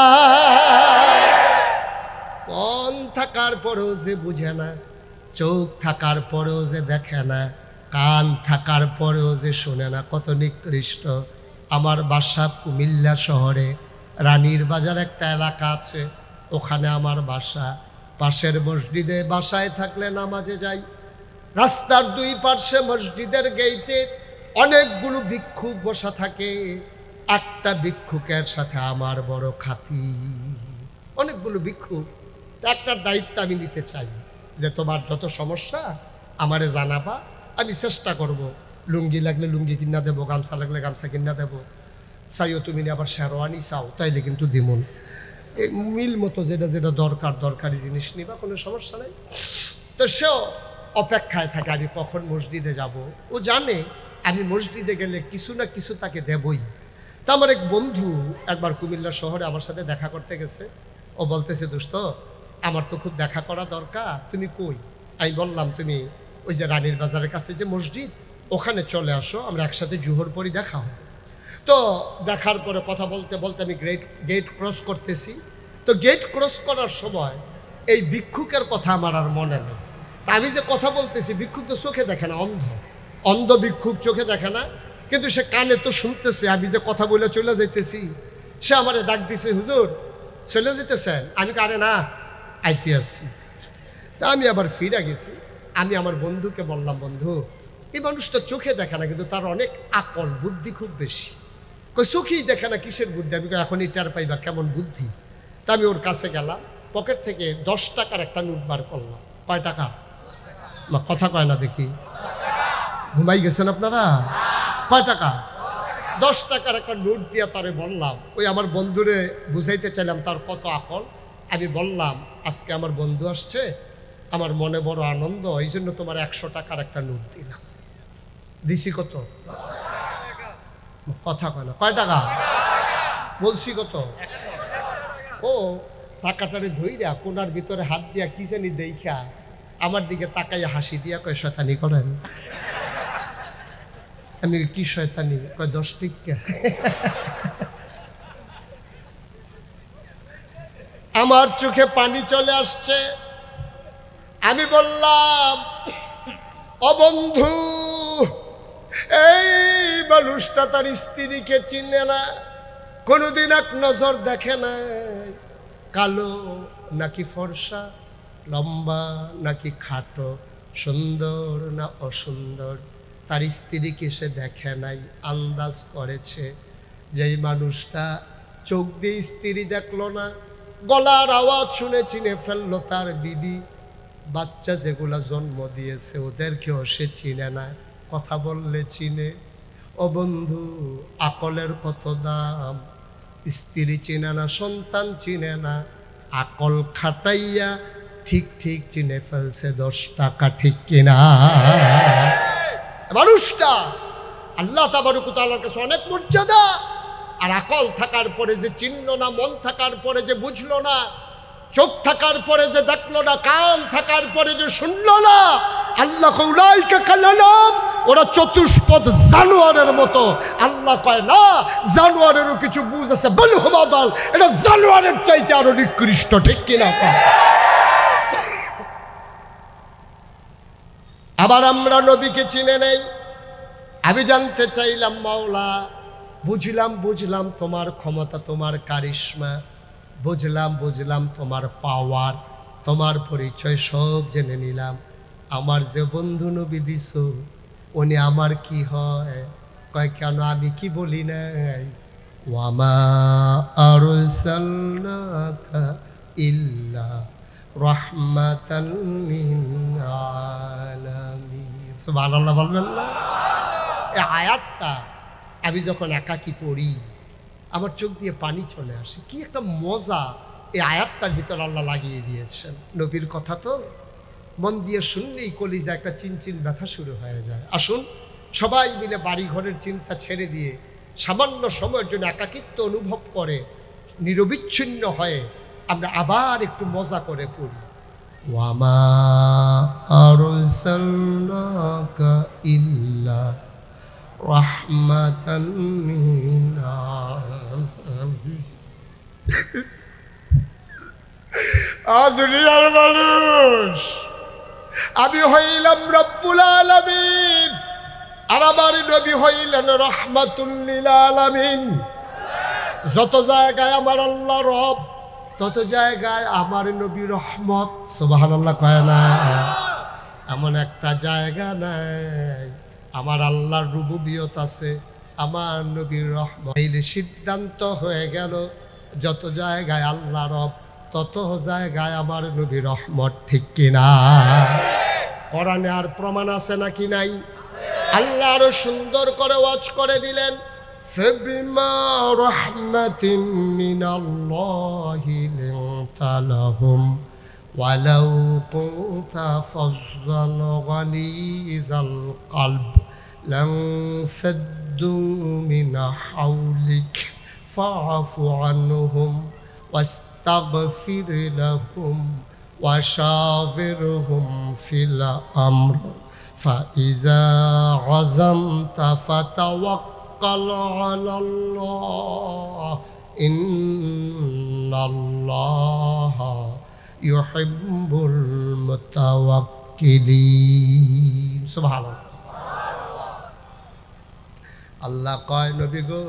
মন থাকার পরেও যে বুঝে না, চোখ থাকার পরেও যে দেখে না, কান থাকার পরেও যে শোনে না, কত নিকৃষ্ট। আমার বাসা কুমিল্লা শহরে রানীর বাজার একটা এলাকা আছে, ওখানে আমার বাসা। পাশের মসজিদে বাসায় থাকলে নামাজে যাই, রাস্তার দুই পার্শ্বে মসজিদের গেইটে অনেকগুলো ভিক্ষুক বসা থাকে। একটা ভিক্ষুকের সাথে আমার বড় খাতি, অনেকগুলো ভিক্ষুক। একটার দায়িত্ব আমি নিতে চাই যে তোমার যত সমস্যা আমারে জানাবা, আমি চেষ্টা করব। লুঙ্গি লাগলে লুঙ্গি কিনা দেবো, গামছা লাগলে গামছা কিনা দেবো। চাইও তুমি আবার শেরওয়ানি চাও তাইলে কিন্তু দিমুন। এই মিল মতো যেটা যেটা দরকারি জিনিস নিবা, কোনো সমস্যা নেই। তো সেও অপেক্ষায় থাকে আমি কখন মসজিদে যাব। ও জানে আমি মসজিদে গেলে কিছু না কিছু তাকে দেবই। তা আমার এক বন্ধু একবার কুমিল্লা শহরে আমার সাথে দেখা করতে গেছে। ও বলতেছে, দোস্ত আমার তো খুব দেখা করা দরকার, তুমি কই? আমি বললাম, তুমি ওই যে রানীর বাজারের কাছে যে মসজিদ, ওখানে চলে আসো, আমরা একসাথে জুহর পরই দেখা হবে। তো দেখার পরে কথা বলতে বলতে আমি গেট ক্রস করতেছি। তো গেট ক্রস করার সময় এই ভিক্ষুকের কথা আমার আর মনে নেই। তা আমি যে কথা বলতেছি, ভিক্ষুক তো চোখে দেখে না, অন্ধ ভিক্ষুক, চোখে দেখে না, কিন্তু সে কানে তো শুনতেছে আমি যে কথা বলে চলে যাইতেছি। সে আমারে ডাক দিছে, হুজুর চলে যেতেছেন? আমি কারে না, আইতে আসছি। তা আমি আবার ফিরে গেছি। আমি আমার বন্ধুকে বললাম, বন্ধু এই মানুষটা চোখে দেখে না, কিন্তু তার অনেক আকল বুদ্ধি খুব বেশি। কই চোখেই দেখে না, কিসের বুদ্ধি? আমি এখনই টের পাইবা কেমন বুদ্ধি। তা আমি ওর কাছে গেলাম, পকেট থেকে 10 টাকার একটা নোট বার করলাম। কয় টাকা? না কথা কয় না দেখি, ঘুমাই গেছেন আপনারা? কয় টাকা? 10 টাকার একটা নোট দিয়ে তারে বললাম, ওই আমার বন্ধুরে বুঝাইতে চাইলাম তার কত আকল। আমি বললাম, আজকে আমার বন্ধু আসছে, আমার মনে বড় আনন্দ, এই জন্য তোমার 100 টাকার একটা নোট দিলাম। দিছি কত? কথা কয় না, কয় টাকা বলছি? কত? ও টাকাটারে ধইরা কোনার ভিতরে হাত দিয়া কি জানি দেইখা আমার দিকে তাকাইয়া হাসি দিয়া কয়, শয়তানি করেন? আমি কি শয়তানি? কয় 10 টিকা। আমার চোখে পানি চলে আসছে। আমি বললাম, ও বন্ধু, এই মানুষটা তার স্ত্রীকে চিনে না, কোনোদিন এক নজর দেখে নাই, কালো নাকি ফর্সা, লম্বা নাকি খাটো, সুন্দর না অসুন্দর, তার স্ত্রীকে সে দেখে নাই। আন্দাজ করেছে যে এই মানুষটা চোখ দিয়ে স্ত্রী দেখলো না, গলার আওয়াজ শুনে চিনে ফেললো তার বিবি। বাচ্চা যেগুলা জন্ম দিয়েছে ওদেরকেও সে চিনে না, কথা বললে চিনে। ও বন্ধু, আকলের কত দাম! স্ত্রী চিনে না, সন্তান চিনে না, আকল খাটাইয়া ঠিক ঠিক চিনে ফেলছে 10 টাকা, ঠিক কিনা? মানুষটা আল্লাহ তাবারক ওয়া তাআলার কাছে অনেক মর্যাদা। আর আকল থাকার পরে যে চিনল না, মন থাকার পরে যে বুঝলো না, চোখ থাকার পরে যে দেখলো না, কান থাকার পরে যে শুনলো না, আল্লাহ উলাইকা কালাম, ওরা চতুষ্পদ জানোয়ারের মতো। আল্লাহ কয় না, জানোয়ারেরও কিছু বুঝ আছে, বল হুমাদাল, এটা জানোয়ারের চাইতে আরো নিকৃষ্ট, ঠিক কিনা? আবার আমরা নবীকে চিনে নেই। আমি জানতে চাইলাম, মাওলা বুঝলাম তোমার ক্ষমতা, তোমার কারিশমা, বুঝলাম তোমার পাওয়ার, তোমার পরিচয় সব জেনে নিলাম। আমার যে বন্ধু নবী দিস, উনি আমার কি হয়? কয় কেন, আমি কি বলি নাই? ওয়ামা আরসালনাকা ইল্লা রাহমাতাল লিল আলামিন। সুবহানাল্লাহ বলবেন না? এই আয়াতটা আমি যখন একাকি পড়ি আমার চোখ দিয়ে পানি চলে আসে। কি একটা মজা এই আয়াতটার ভিতর আল্লাহ লাগিয়ে দিয়েছেন। নবীর কথা তো মন দিয়ে শুনলেই কলিজা একটা চিনচিন ব্যথা শুরু হয়ে যায়। আসুন সবাই মিলে বাড়ি ঘরের চিন্তা ছেড়ে দিয়ে সামান্য সময়ের জন্য একাকিত্ব অনুভব করে নিরবিচ্ছিন্ন হয়ে আমরা আবার একটু মজা করে পড়ি। ওয়ামা আরসালনাকা ইল্লা রাহমাতান লিল আলামিন। দুনিয়ার মানুষ, আমি হইলাম রব্বুল আলামিন, আর আমার নবী হইলেন রাহমাতুল লিল আলামিন। যত জায়গায় আমার আল্লাহ রব, তত জায়গায় আমার নবী রহমত। সুবহানাল্লাহ কয় না? এমন একটা জায়গা নাই আমার আল্লাহর রুবুবিয়ত আছে, আমার নবীর রহমত। এই সিদ্ধান্ত হয়ে গেল, যত জায়গায় আল্লাহ রব, তত জায়গায় আমার নবী রহমত, ঠিক কিনা? কোরআনে আর প্রমাণ আছে নাকি নাই? আল্লাহ আরো সুন্দর করে ওয়াজ করে দিলেন, ফাবিমা রাহমাতিন মিনাল্লাহি লিনতা লাহুম ওয়ালাউ কুনতা ফাজ্জান গালিজাল কলব লানফাদ্দু মিন হাওলিক ফাআফু আনহুম ওয়াস্তাগফির লাহুম ওয়াশাবিরহুম ফিল আমর ফাইজা আযামতা ফাতাওয়াক্কাল আলাল্লাহ ইন্নাল্লাহা ইউহিব্বুল মুতাওয়াক্কিলিন। সুবহানাল্লাহ। আল্লাহ কয়, নবী গো,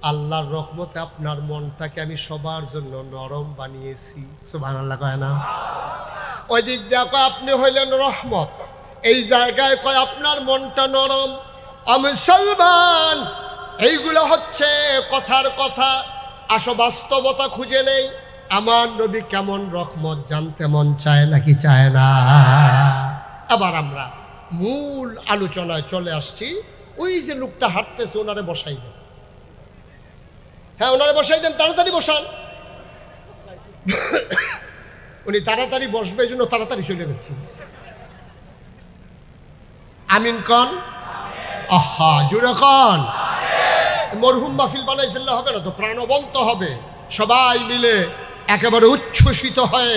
আল্লাহর রহমতে আপনার মনটাকে আমি সবার জন্য নরম বানিয়েছি। সুবহানাল্লাহ কয় না? ওই দিক দিয়ে কয় আপনি হইলেন রহমত, এই জায়গায় কয় আপনার মনটা নরম। মুসলমান, এইগুলো হচ্ছে কথার কথা, আসো বাস্তবতা খুঁজে নেই। আমার নবী কেমন রহমত জানতে মন চায় নাকি চায় না? আবার আমরা মূল আলোচনায় চলে আসছি। ওই যে লোকটা হাঁটতেছে, ওনারে বসাই দেন। হ্যাঁ, ওনারে বসাই দেন, তাড়াতাড়ি বসান। উনি তাড়াতাড়ি বসবে, এই জন্য তাড়াতাড়ি চলে গেছে। আমিন কন। আহা, জুড়ে কন। মরহুম মাহফিল বানাই ফেললে হবে না তো, প্রাণবন্ত হবে। সবাই মিলে একেবারে উচ্ছ্বসিত হয়ে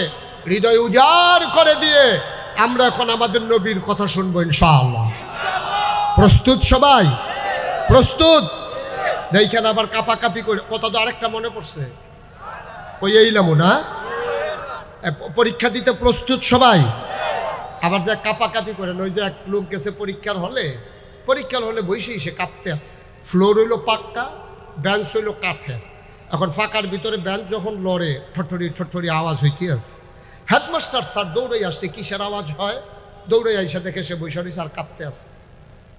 হৃদয় উজাড় করে দিয়ে আমরা এখন আমাদের নবীর কথা শুনবো ইনশাআল্লাহ। প্রস্তুত সবাই? প্রস্তুত? দেখেন আবার কাপাকাপি করে কথা তো আরেকটা মনে পড়ছে, ওই এইলাম না, পরীক্ষা দিতে প্রস্তুত সবাই? আবার যে কাপাকাপি করেন, ওই যে এক লোক গেছে পরীক্ষার হলে বসেই সে কাঁপতে আছে। ফ্লোর হইলো পাক্কা, বেঞ্চ হইলো কাঠের। এখন ফাঁকার ভিতরে বেঞ্চ যখন লড়ে, ঠটরি ঠটরি আওয়াজ হইতে আছে। হেডমাস্টার স্যার দৌড়ে আসছে, কিসের আওয়াজ হয়? দৌড়ে আইসা দেখে সে বৈশা রয়েছে আর কাঁপতে আছে।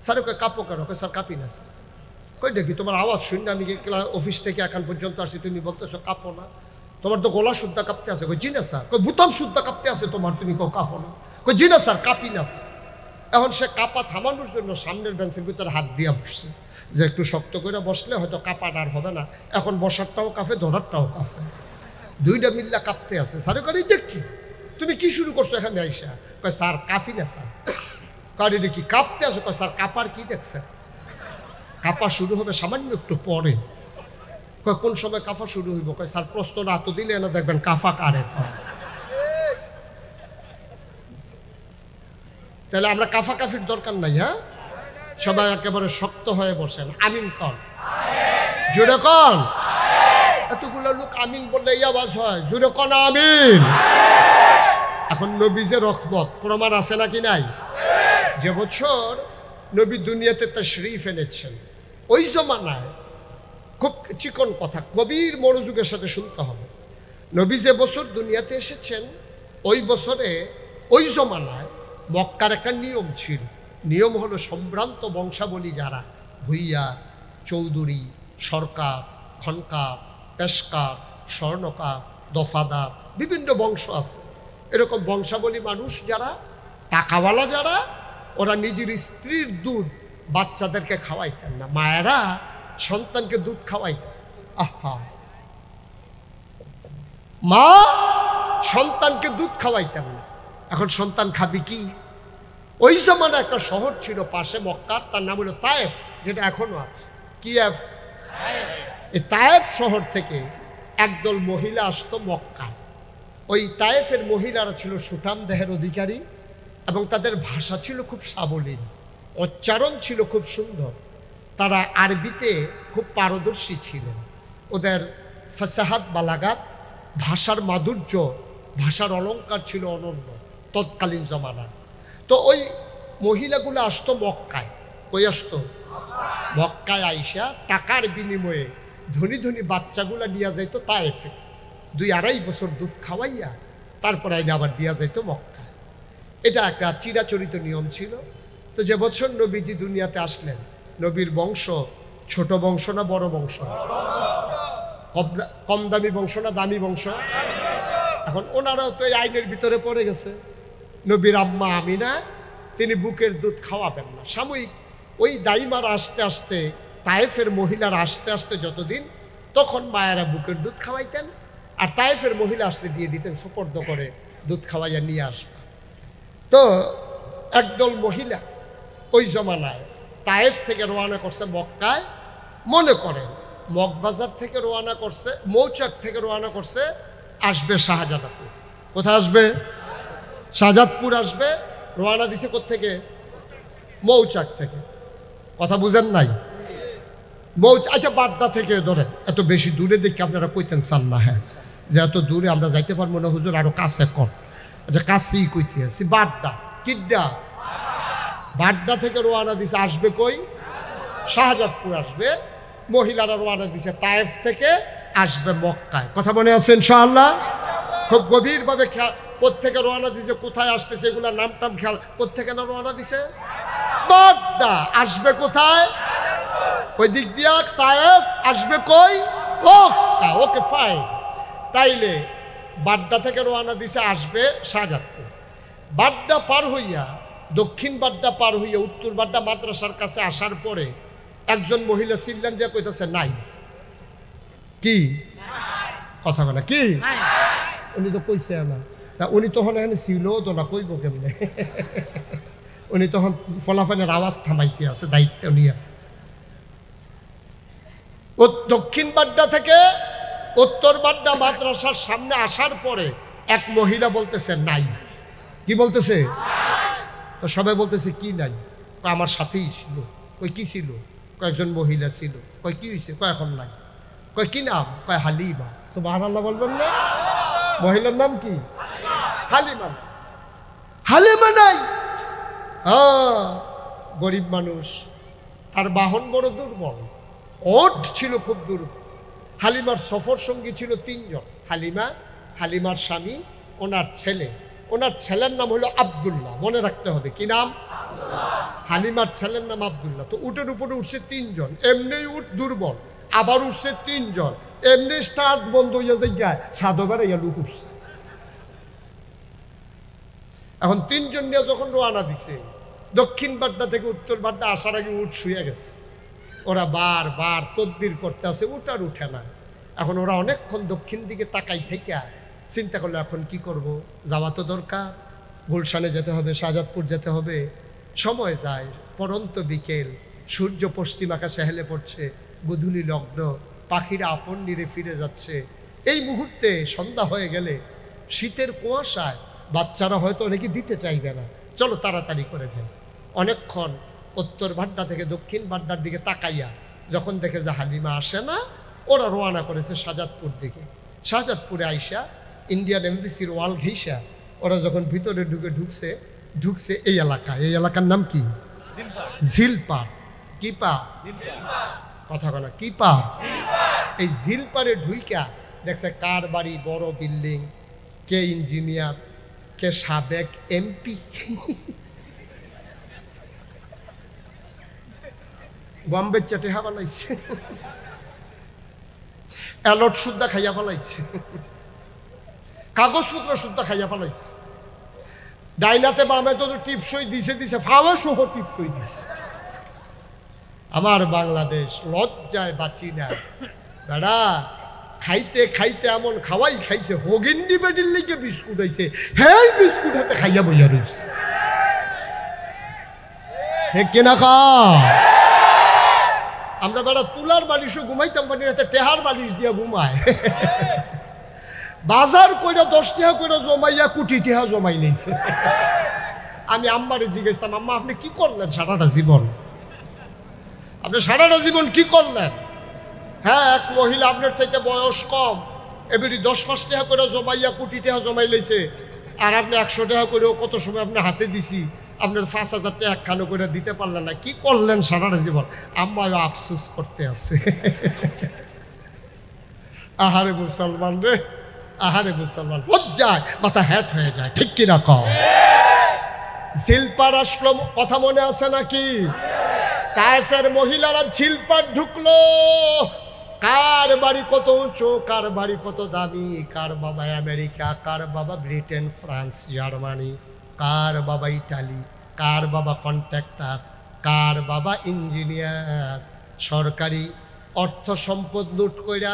স্যার ওকে কাঁপো কেন? স্যার কাঁপি না স্যার। কই দেখি তোমার আওয়াজ শুনে আমি অফিস থেকে এখন পর্যন্ত আসি, তুমি বলতেছো কাঁপো না, তোমার তো গলা শুদ্ধা কাঁপতে আছে। কই জি না স্যার। কই বুতাম শুদ্ধা কাঁপতে আছে তোমার, তুমি কেউ কাঁপো না? কই জি না স্যার, কাঁপি না স্যার। এখন সে কাঁপা থামানোর জন্য সামনের বেঞ্চের ভিতরে হাত দিয়া বসছে, যে একটু শক্ত করে বসলে হয়তো কাঁপাটা আর হবে না। এখন বসারটাও কাঁপে, ধরারটাও কাঁপে, দুইটা মিল্লা কাঁপতে আছে। স্যার কারি দেখি তুমি কি শুরু করছো এখানে আইসা? কয় স্যার কাঁপি না স্যার। কারি দেখি কাঁপতে আছো? কয় স্যার কাঁপার কি দেখছেন? কাঁপা শুরু হবে সামান্য একটু পরে। কয় কোন সময় কাফা শুরু হইব? কয় স্যার প্রশ্ন না তো দিলে না দেখবেন কাফা কারে। তাহলে আমরা কাফা কাফির দরকার নাই। হ্যাঁ, সবাই একেবারে শক্ত হয়ে বসেন। আমিন কন, জোরে কন। এতগুলো লোক আমিন বললে এই আওয়াজ হয়, জোরে কন আমিন। এখন নবী যে রহমত, প্রমাণ আছে নাকি নাই? যে বছর নবী দুনিয়াতে তাশরীফ এনেছেন, ওই জমানায় খুব চিকন কথা, গভীর মনোযোগের সাথে শুনতে হবে। নবী যে বছর দুনিয়াতে এসেছেন, ওই বছরে ওই জমানায় মক্কার একটা নিয়ম ছিল। নিয়ম হলো সম্ভ্রান্ত বংশাবলী যারা, ভুইয়া, চৌধুরী, সরকার, খনকার, পেশকার, স্বর্ণকার, দফাদার, বিভিন্ন বংশ আছে। এরকম বংশাবলী মানুষ যারা, টাকাওয়ালা যারা, ওরা নিজের স্ত্রীর দুধ বাচ্চাদেরকে খাওয়াইতেন না। মায়েরা সন্তানকে দুধ খাওয়াইতেন। আহা, মা সন্তানকে দুধ খাওয়াইতেন না। এখন সন্তান খাবি কি? ওই জমানায় একটা শহর ছিল পাশে মক্কার, তার নাম হলো তায়েফ, যেটা এখনো আছে। কিয়েভ। এই তায়েফ শহর থেকে একদল মহিলা আসতো মক্কায়। ওই তায়েফের মহিলারা ছিল সুঠাম দেহের অধিকারী এবং তাদের ভাষা ছিল খুব সাবলীল, উচ্চারণ ছিল খুব সুন্দর। তারা আরবিতে খুব পারদর্শী ছিলেন। ওদের ফাসাহাত, বালাগাত, ভাষার মাধুর্য, ভাষার অলঙ্কার ছিল অনন্য তৎকালীন জমানায়। তো ওই মহিলাগুলো আসতো মক্কায়। কই আসতো? মক্কায় আইসা টাকার বিনিময়ে ধনী ধনী বাচ্চাগুলা নিয়ে যাইতো তায়েফে। 2-2.5 বছর দুধ খাওয়াইয়া তারপর আইনে আবার দিয়া যাইতো মক্কায়। এটা একটা চিরাচরিত নিয়ম ছিল। তো যে বছর নবীজি দুনিয়াতে আসলেন, নবীর বংশ ছোট বংশ না বড় বংশ? কম দামি বংশ না দামি বংশ? এখন ওনারাও তো এই আইনের ভিতরে পড়ে গেছে। নবীর আম্মা আমিনা, তিনি বুকের দুধ খাওয়াবেন না। সাময়িক ওই দাইমার আসতে আসতে, তায়েফের মহিলারা আসতে আসতে যতদিন, তখন মায়েরা বুকের দুধ খাওয়াইতেন, আর তায়েফের মহিলা আসতে দিয়ে দিতেন, সুপর্দ করে দুধ খাওয়াইয়া নিয়ে আসবে। তো একদল মহিলা ওই জমানায় তায়েফ থেকে রওনা করছে মক্কায়। মনে করেন মগবাজার থেকে রওনা করছে, মৌচাক থেকে রওনা করছে, আসবে শাহজাদপুর। কোথায় আসবে? শাহজাদপুর আসবে। রওনা দিছে কোত্থেকে? মৌচাক থেকে। কথা বুঝেন নাই? আচ্ছা, বাড্ডা থেকে ধরেন, এত বেশি দূরে দেখে আপনারা কইতেন চান না। হ্যাঁ, যে এত দূরে আমরা যাইতে পারবো না হুজুর, আরো কাছে কর। আচ্ছা, কাছেই কইতে আছি। বাড্ডা, কিড্ডা, বাড্ডা থেকে রওনা দিছে, আসবে কই? শাহজাদপুর আসবে। মহিলারা রওনা দিছে তায়েফ থেকে, আসবে মক্কায়। কথা মনে আছে ইনশাআল্লাহ? খুব গভীরভাবে খেয়াল। কোত্থেকে রওনা দিছে, কোথায় আসতেছে, এগুলা নাম টাম খেয়াল। কোত্থেকে না রওনা দিছে? বাড্ডা। আসবে কোথায়? ওই দিক দিয়া তায়েফ। আসবে কই? মক্কা। ওকে, ফাইন। তাইলে বাড্ডা থেকে রওনা দিছে, আসবে শাহজাদপুর। বাড্ডা পার হইয়া, দক্ষিণ বাড্ডা পার হইয়া উত্তর বাড্ডা মাদ্রাসার কাছে আসার পরে একজন মহিলা চিল্লান যে কইতাছে নাই। কি কথা বলে? কি? উনি তো কইছে না। উনি তখন এখানে ছিল তো না, কইব কেমনে? উনি তখন ফলাফলের আওয়াজ থামাইতে আছে, দায়িত্ব নিয়ে। ও দক্ষিণ বাড্ডা থেকে উত্তর বাড্ডা মাদ্রাসার সামনে আসার পরে এক মহিলা বলতেছে নাই। কি বলতেছে? তো সবাই বলতেছে কি নাই? আমার সাথেই ছিল। কই কি ছিল? কয়েকজন মহিলা ছিল। কই কি হয়েছে? কয় এখন নাই। কয় কি নাম? কয় হালিমা। সুবহানাল্লাহ বলবেন না? মহিলার নাম কি? হালিমা। হালিমা নাই। গরিব মানুষ, তার বাহন বড় দুর্বল, ওট ছিল খুব দুর্বল। হালিমার সফর সঙ্গী ছিল 3 জন। হালিমা, হালিমার স্বামী, ওনার ছেলে। ওনার ছেলের নাম হলো আব্দুল্লাহ। মনে রাখতে হবে কি নাম? হালিমার ছেলের নাম আব্দুল্লাহ। তো উটের উপরে উঠছে 3 জন। এমনি উট দুর্বল, আবার উঠছে 3 জন। এমনি স্টার্ট বন্ধ হইয়া যায়, সাধবার ইয়া লুক উঠছে। এখন 3 জন নিয়ে যখন রওনা দিছে, দক্ষিণ বাড্ডা থেকে উত্তর বাড্ডা আসার আগে উট শুয়ে গেছে। ওরা বারবার তদবির করতে আছে, উট আর উঠে না। এখন ওরা অনেকক্ষণ দক্ষিণ দিকে তাকাই থেকে চিন্তা করলো এখন কি করব, যাওয়া তো দরকার, গুলশানে যেতে হবে, শাহজাদপুর যেতে হবে। সময় যায়, পরন্ত বিকেল, সূর্য পশ্চিম আকাশে হেলে পড়ছে, গোধূলি লগ্ন। পাখিরা আপন নিরে ফিরে যাচ্ছে। এই মুহূর্তে সন্ধ্যা হয়ে গেলে শীতের কুয়াশায় বাচ্চারা হয়তো অনেকে দিতে চাইবে না, চলো তাড়াতাড়ি করে যাই। অনেকক্ষণ উত্তর ভাড্ডা থেকে দক্ষিণ ভাড্ডার দিকে তাকাইয়া যখন দেখে যে হালিমা আসে না, ওরা রওনা করেছে শাহজাদপুর দিকে। শাহজাদপুরে আইসা ইন্ডিয়ান এমবিসির ওয়াল ঘেঁষা ওরা যখন ভিতরে ঢুকছে এই এলাকার নাম কি? ঝিলপাড়। কি পাড়? কথা বলা কি পাড়? এই ঝিলপাড়ে ঢুইকা দেখছে কার বাড়ি বড় বিল্ডিং, কে ইঞ্জিনিয়ার, কে সাবেক এমপি। বম্বে চাটে হাওয়া লাইছে, অ্যালট সুদ্ধা খাইয়া ফেলাইছে, কাগজপত্র সুদ্ধা খাইয়া ফেলাইছে। ডাইনাতে বামে তো টিপসই দিছে ফাওয়া সহ টিপসই দিছে। আমার বাংলাদেশ লজ্জায় বাঁচি না বেড়া। খাইতে খাইতে এমন খাওয়াই খাইছে, হগিন্ডি বেডির লিগে বিস্কুট হয়েছে, হেই বিস্কুট হাতে খাইয়া বইয়া রয়েছে। কেনা খা আমরা বেড়া তুলার বালিশও ঘুমাইতাম পানি, হাতে টেহার বালিশ দিয়া ঘুমায়। বাজার কইরা 10 টাকা করে জমাইয়া কোটি টাকা জমাই নিয়েছে। আমি আম্মারে জিজ্ঞেসতাম, আম্মা আপনি কি করলেন সারাটা জীবন? আপনি সারাটা জীবন কি করলেন? হ্যাঁ, এক মহিলা আপনার চাইতে বয়স কম, এবারে 10-5 টাকা করে জমাইয়া কোটি টাকা জমাই লাইছে, আর আপনি 100 টাকা করেও কত সময় আপনার হাতে দিছি, আপনার 5,000 টাকা একখানো করে দিতে পারলেন না, কি করলেন সারাটা জীবন? আম্মাও আফসোস করতে আছে। আহারে মুসলমান রে, আহারে মুসলমান, লজ্জায় মাথা হ্যাট হয়ে যায়, ঠিক কিনা কও? ঝিলপাড় আসলো, কথা মনে আছে নাকি? তায়েফের মহিলারা ঝিলপাড় ঢুকলো। কার বাড়ি কত উঁচু, কার বাড়ি কত দামি, কার বাবা আমেরিকা, কার বাবা ব্রিটেন, ফ্রান্স, জার্মানি, কার বাবা ইটালি, কার বাবা কন্ট্রাক্টর, কার বাবা ইঞ্জিনিয়ার, সরকারি অর্থ সম্পদ লুট কইরা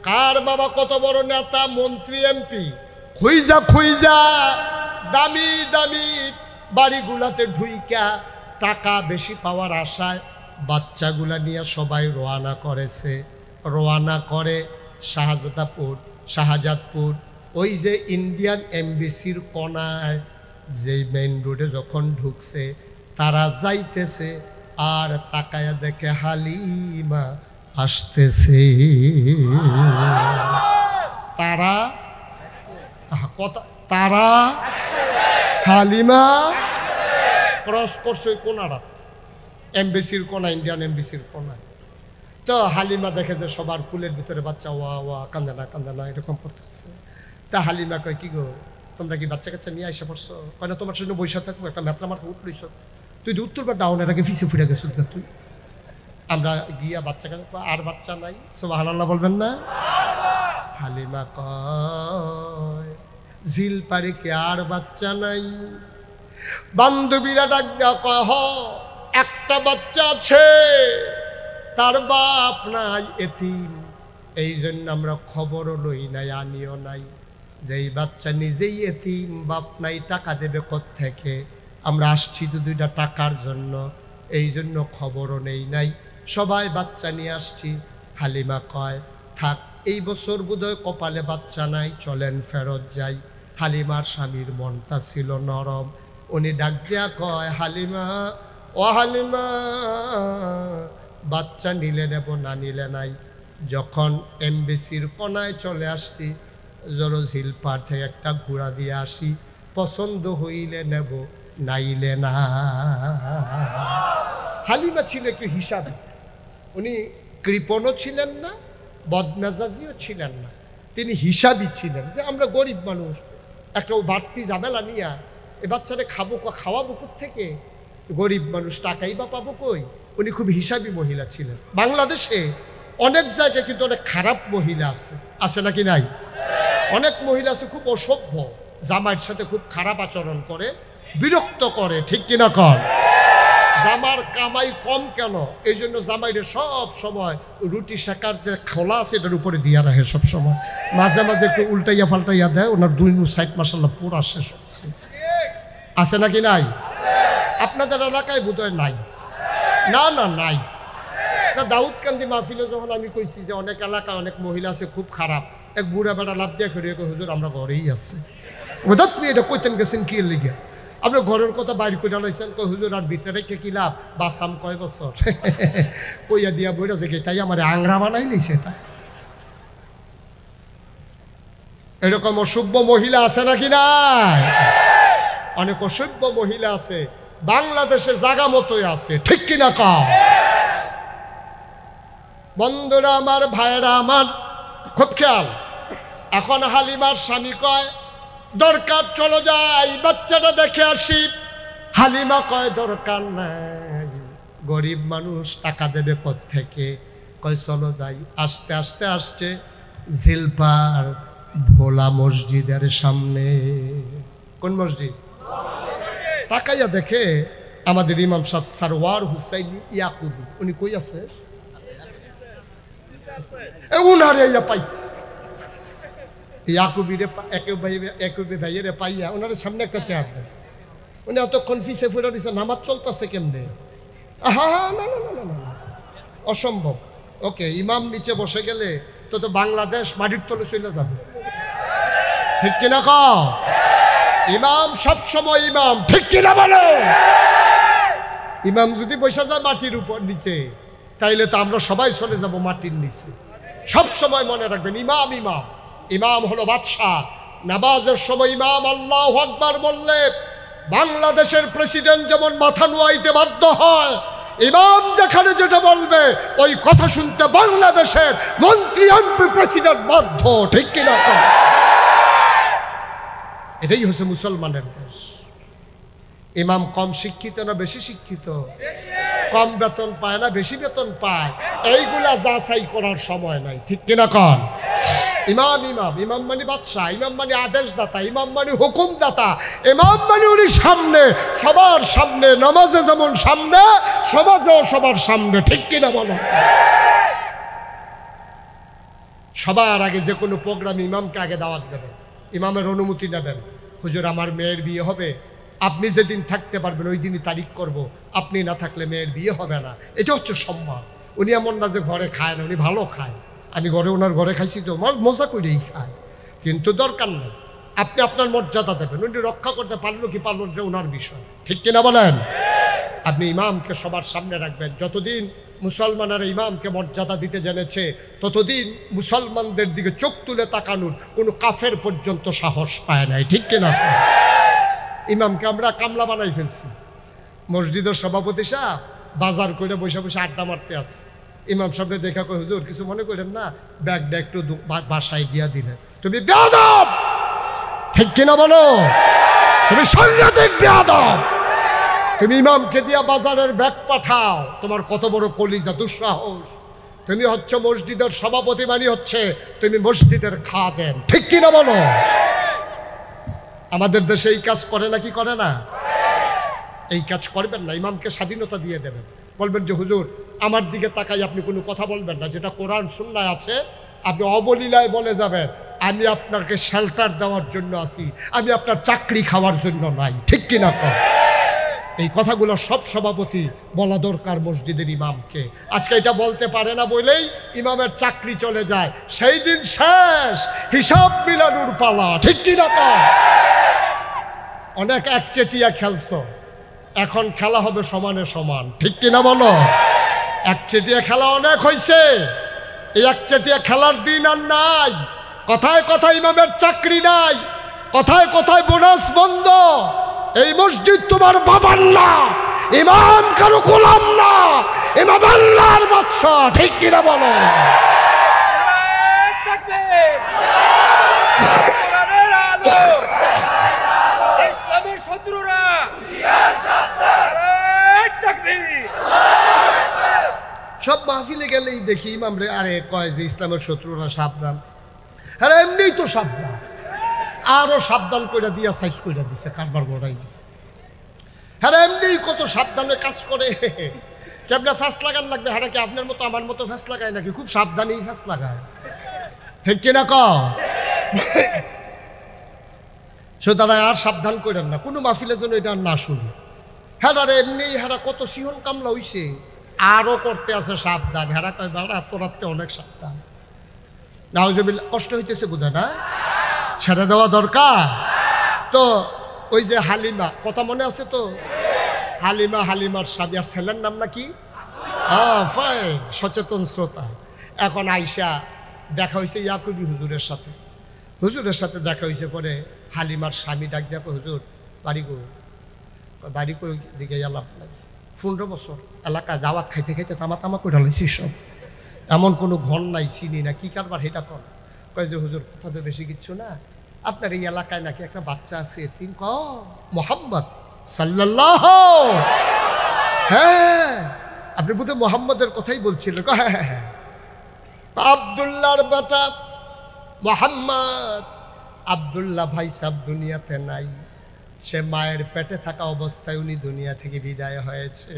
কার বাবা কত বড় নেতা, মন্ত্রী, এমপি, খুইজা খুইজা দামি দামি বাড়িগুলাতে ঢুইকা টাকা বেশি পাওয়ার আশায় বাচ্চাগুলা নিয়ে সবাই রওনা করেছে। রওনা করে শাহজাদপুর ওই যে ইন্ডিয়ান এমবিসির কোনায় যেই মেইন রোডে যখন ঢুকছে, তারা যাইতেছে আর তাকায়া দেখে হালিমা আসতেছে। তারা হালিমা ক্রস করছে ওই কোনাটা, এমবিসির কোনা, ইন্ডিয়ান এমবিসির কোনায়। তো হালিমা দেখে যে সবার কুলের ভিতরে বাচ্চা ওয়া ওয়া কান্দে না এরকম করতেছে। তা হালিমা কয়, কি গো তোমরা কি বাচ্চা কাচ্চা নিয়ে আসা পড়ছো? কয় না, তোমার সঙ্গে বৈশা থাকবো, একটা মেত্রা মাথা উঠলইছ তুই, উত্তর বা ডাউনের আগে ফিসে ফুটে গেছিল তুই। আমরা গিয়া বাচ্চা কাচ্চা, আর বাচ্চা নাই, সুবহানাল্লাহ বলবেন না? হালিমা কয়, ঝিলপাড়ে কি আর বাচ্চা নাই? বান্ধবীরা ডাক দেওয়া কয়, হ একটা বাচ্চা আছে, তার বাপ নাই, এতিম, এই জন্য আমরা খবরও লই নাই, আনিও নাই। যেই বাচ্চা নিজেই এতিম, বাপ নাই, টাকা দেবে কোত্থেকে? আমরা আসছি তো 2টা টাকার জন্য, এই জন্য খবরও নেই নাই, সবাই বাচ্চা নিয়ে আসছি। হালিমা কয়, থাক এই বছর বোধহয় কপালে বাচ্চা নাই, চলেন ফেরত যাই। হালিমার স্বামীর মনটা ছিল নরম, উনি ডাক দিয়া কয়, হালিমা ও হালিমা, বাচ্চা নিলে নেব, না নিলে নাই। যখন এমবিসির কোনায় চলে আসছি, জরো ঝিলপাড় থেকে একটা ঘোড়া দিয়ে আসি, পছন্দ হইলে নেব, নাইলে না। হালিমা ছিল একটু হিসাবি, উনি কৃপণও ছিলেন না, বদমেজাজিও ছিলেন না, তিনি হিসাবই ছিলেন যে আমরা গরিব মানুষ, একটা বাড়তি ঝামেলা নিয়ে এ বাচ্চাটা খাওয়াবো থেকে, গরিব মানুষ টাকাই বা পাবো কই। উনি খুব হিসাবি মহিলা ছিলেন। বাংলাদেশে অনেক জায়গায় কিন্তু অনেক খারাপ মহিলা আছে নাকি নাই? অনেক মহিলা আছে খুব অসভ্য, জামাইয়ের সাথে খুব খারাপ আচরণ করে, বিরক্ত করে, ঠিক কিনা কর? জামার কামাই কম কেন, এই জন্য জামাইরে সব সময় রুটি শেখার যে খোলা আছে এটার উপরে দিয়া রাখে, সব সময় মাঝে মাঝে একটু উল্টাইয়া ফাল্টাইয়া দেয়, ওনার 2 সাইড মাসাল্লাহ পুরা শেষ হচ্ছে। আছে নাকি নাই? আপনাদের এলাকায় বোধহয় নাই? না নাই। না দাউদকান্দি মাহফিলে যখন আমি কইছি যে অনেক এলাকায় অনেক মহিলা আছে খুব খারাপ, এক বুড়া বেটা লাভ দিয়ে করে হুজুর আমরা ঘরেই আছি। আপনি এটা কইতেন গেছেন কি লিগে? আপনি ঘরের কথা বাইর করে লাইছেন, কই হুজুর আর ভিতরে রেখে কি লাভ, বাসাম কয় বছর কইয়া দিয়া বইরা যে তাই আমার আংরা বানাই নিছে। তাই এরকম অসভ্য মহিলা আছে নাকি নাই? অনেক অসভ্য মহিলা আছে বাংলাদেশে, জায়গা মতোই আছে, ঠিক কিনা কম? বন্ধুরা আমার, ভাইরা আমার, খুব খেয়াল। এখন হালিমার স্বামী কয় দরকার চলো যাই বাচ্চাটা দেখে আসি। হালিমা কয় দরকার নাই, গরিব মানুষ টাকা দেবে কোত্থেকে? কয় চলো যাই। আস্তে আস্তে আসছে জিলপার ভোলা মসজিদের সামনে। কোন মসজিদ? তাকাইয়া দেখে আমাদের ইমাম সাহেব সারওয়ার হুসাইন ইয়াকুবি, উনি কই আছে? উনারে ইয়া পাইছে ইয়াকুবিরে, একুবি ভাইয়েরে পাইয়া ওনার সামনে একটা চেয়ার দেন। উনি এতক্ষণ ফিসে ফুটে দিচ্ছে, নামাজ চলতেছে কেমনে? হা না না না না না, অসম্ভব। ওকে, ইমাম নিচে বসে গেলে তো বাংলাদেশ মাটির তলে চলে যাবে, ঠিক কিনা কও? ইমাম সবসময় ইমাম, ঠিক কিনা বলো? ইমাম যদি বসে যায় মাটির উপর নিচে, তাইলে তো আমরা সবাই চলে যাব মাটির নিচে। সব সময় মনে রাখবেন ইমাম ইমাম। ইমাম হলো বাদশাহ। নামাজের সময় ইমাম আল্লাহু আকবার বললে বাংলাদেশের প্রেসিডেন্ট যেমন মাথা নোয়াইতে বাধ্য হয়, ইমাম যেখানে যেটা বলবে ওই কথা শুনতে বাংলাদেশের মন্ত্রী, এমপি, প্রেসিডেন্ট বাধ্য, ঠিক কিনা? এটাই হচ্ছে মুসলমানের দেশ। ইমাম কম শিক্ষিত না বেশি শিক্ষিত? কম বেতন পায় না বেশি বেতন পায়? এইগুলা যাচাই করার সময় নাই, ঠিক কিনা কন? ইমাম ইমাম, ইমাম মানে বাদশাহ, ইমাম মানে আদেশদাতা, ইমাম মানে হুকুমদাতা, ইমাম মানে উনি সামনে, সবার সামনে। নামাজে যেমন সামনে, সমাজেও সবার সামনে, ঠিক কিনা বলো? সবার আগে যে কোনো প্রোগ্রাম ইমামকে আগে দাওয়াত দেবেন, ইমামের অনুমতি নেবেন। হুজুর আমার মেয়ের বিয়ে হবে, আপনি যেদিন থাকতে পারবেন ওই দিনই তারিখ করব, আপনি না থাকলে মেয়ের বিয়ে হবে না। এটা হচ্ছে সম্মান। উনি এমন না যে ঘরে খায় না, উনি ভালো খায়। আমি ঘরে ওনার ঘরে খাইছি তো মজা করেই খায়, কিন্তু দরকার নেই। আপনি আপনার মর্যাদা দেবেন, উনি রক্ষা করতে পারলো কি পারলো এটা ওনার বিষয়, ঠিক কিনা বলেন? আপনি ইমামকে সবার সামনে রাখবেন। যতদিন মুসলমানেরা ইমামকে মর্যাদা দিতে জেনেছে, ততদিন মুসলমানদের দিকে চোখ তুলে তাকানোর কোনো কাফের পর্যন্ত সাহস পায় নাই, ঠিক কিনা? ইমামকে আমরা কামলা বানাই ফেলছি। মসজিদের সভাপতি সাহেব বাজার করে বসে বসে আড্ডা মারতে আছে। ইমাম সাহেবরে দেখা কই হুজুর কিছু মনে করেন না, ব্যাগটা একটু বাসায় দিয়া দিলেন। তুমি বেয়াদব, ঠিক কিনা বলো? তুমি সাংঘাতিক বেয়াদব। তুমি ইমামকে দিয়া বাজারের ব্যাগ পাঠাও, তোমার কত বড় কলিজা, দুঃসাহস। তুমি হচ্ছে মসজিদের সভাপতি, মানে হচ্ছে তুমি মসজিদের খাদেম, ঠিক কিনা বলো? আমাদের দেশে এই কাজ করে নাকি করে না? এই কাজ করবেন না। ইমামকে স্বাধীনতা দিয়ে দেবেন, বলবেন যে হুজুর আমার দিকে তাকাই আপনি কোনো কথা বলবেন না, যেটা কোরআন সুন্নাহ আছে আপনি অবলীলায় বলে যাবেন আমি আপনাকে শেল্টার দেওয়ার জন্য আছি, আমি আপনার চাকরি খাওয়ার জন্য নাই, ঠিক কিনা? এই কথাগুলো সব সভাপতি বলা দরকার মসজিদের ইমামকে। আজকে এটা বলতে পারে না বলেই ইমামের চাকরি চলে যায়, সেই দিন শেষ, হিসাব মিলানোর পালা, ঠিক কিনা? অনেক একচেটিয়া খেলছো, এখন খেলা হবে সমানে সমান, ঠিক কিনা বলো? একচেটিয়া খেলা অনেক হয়েছে, এই একচেটিয়া খেলার দিন আর নাই। কথায় কথায় ইমামের চাকরি নাই, কথায় কথায় বোনাস বন্ধ। এই মসজিদ তোমার বাবার না, ইমাম কারো গোলাম না, ইমাম আল্লাহর বাদশা, ঠিক কিনা বলো? সব মাহফিলে গেলেই দেখি ইমাম রে আরে কয় যে ইসলামের শত্রুরা সাবধান। আরে এমনিই তো সাবধান, আরো সাবধান করে দিয়া সাইজ করে দিছে, কারবার গোড়াই দিছে। হ্যাঁ এমনি কত সাবধানে কাজ করে, কেমনে ফ্যাস লাগান লাগবে? হ্যাঁ কি আপনার মতো আমার মতো ফ্যাস লাগায় নাকি? খুব সাবধানেই ফ্যাস লাগায়, ঠিক কিনা? সুতরাং আর সাবধান করেন না, কোনো মাহফিলের জন্য এটা না শুনি। হ্যাঁ রে এমনি হ্যাঁ কত সিহন কামলা হইছে, আরো করতে আছে সাবধান। হেরা কয় বাড়া তোরাতে অনেক সাবধান। নাউজুবিল্লাহ, কষ্ট হইতেছে বোধহয় না? ছেড়ে দেওয়া দরকার। তো ওই যে হালিমা, কথা মনে আছে তো? হালিমা, হালিমার স্বামী, আর ছেলের নাম নাকি? সচেতন শ্রোতা। এখন আইসা দেখা হয়েছে ইয়াকুবি হুজুরের সাথে। হুজুরের সাথে দেখা হয়েছে পরে হালিমার স্বামী ডাক দেখো, হুজুর বাড়ি কই? বাড়ি কই জিজ্ঞাসা গেলাম 15 বছর এলাকায় দাওয়াত খাইতে খাইতে তামা তামা করে ঢালাইছি সব, এমন কোনো ঘর নাই, চিনি না, কি কারবার সেটা কর। কয় যে হুজুর কথা তো বেশি কিচ্ছু না, আপনার এই এলাকায় নাকি একটা বাচ্চা আছে, তিন মোহাম্মদ সাল্লাল্লাহু, হ্যাঁ আপনি বোধহয় মোহাম্মদের কথাই বলছিলেন। হ্যাঁ হ্যাঁ হ্যাঁ, আব্দুল্লাহর বেটা মোহাম্মদ। আব্দুল্লাহ ভাই সাহেব দুনিয়াতে নাই, সে মায়ের পেটে থাকা অবস্থায় উনি দুনিয়া থেকে বিদায় হয়েছে।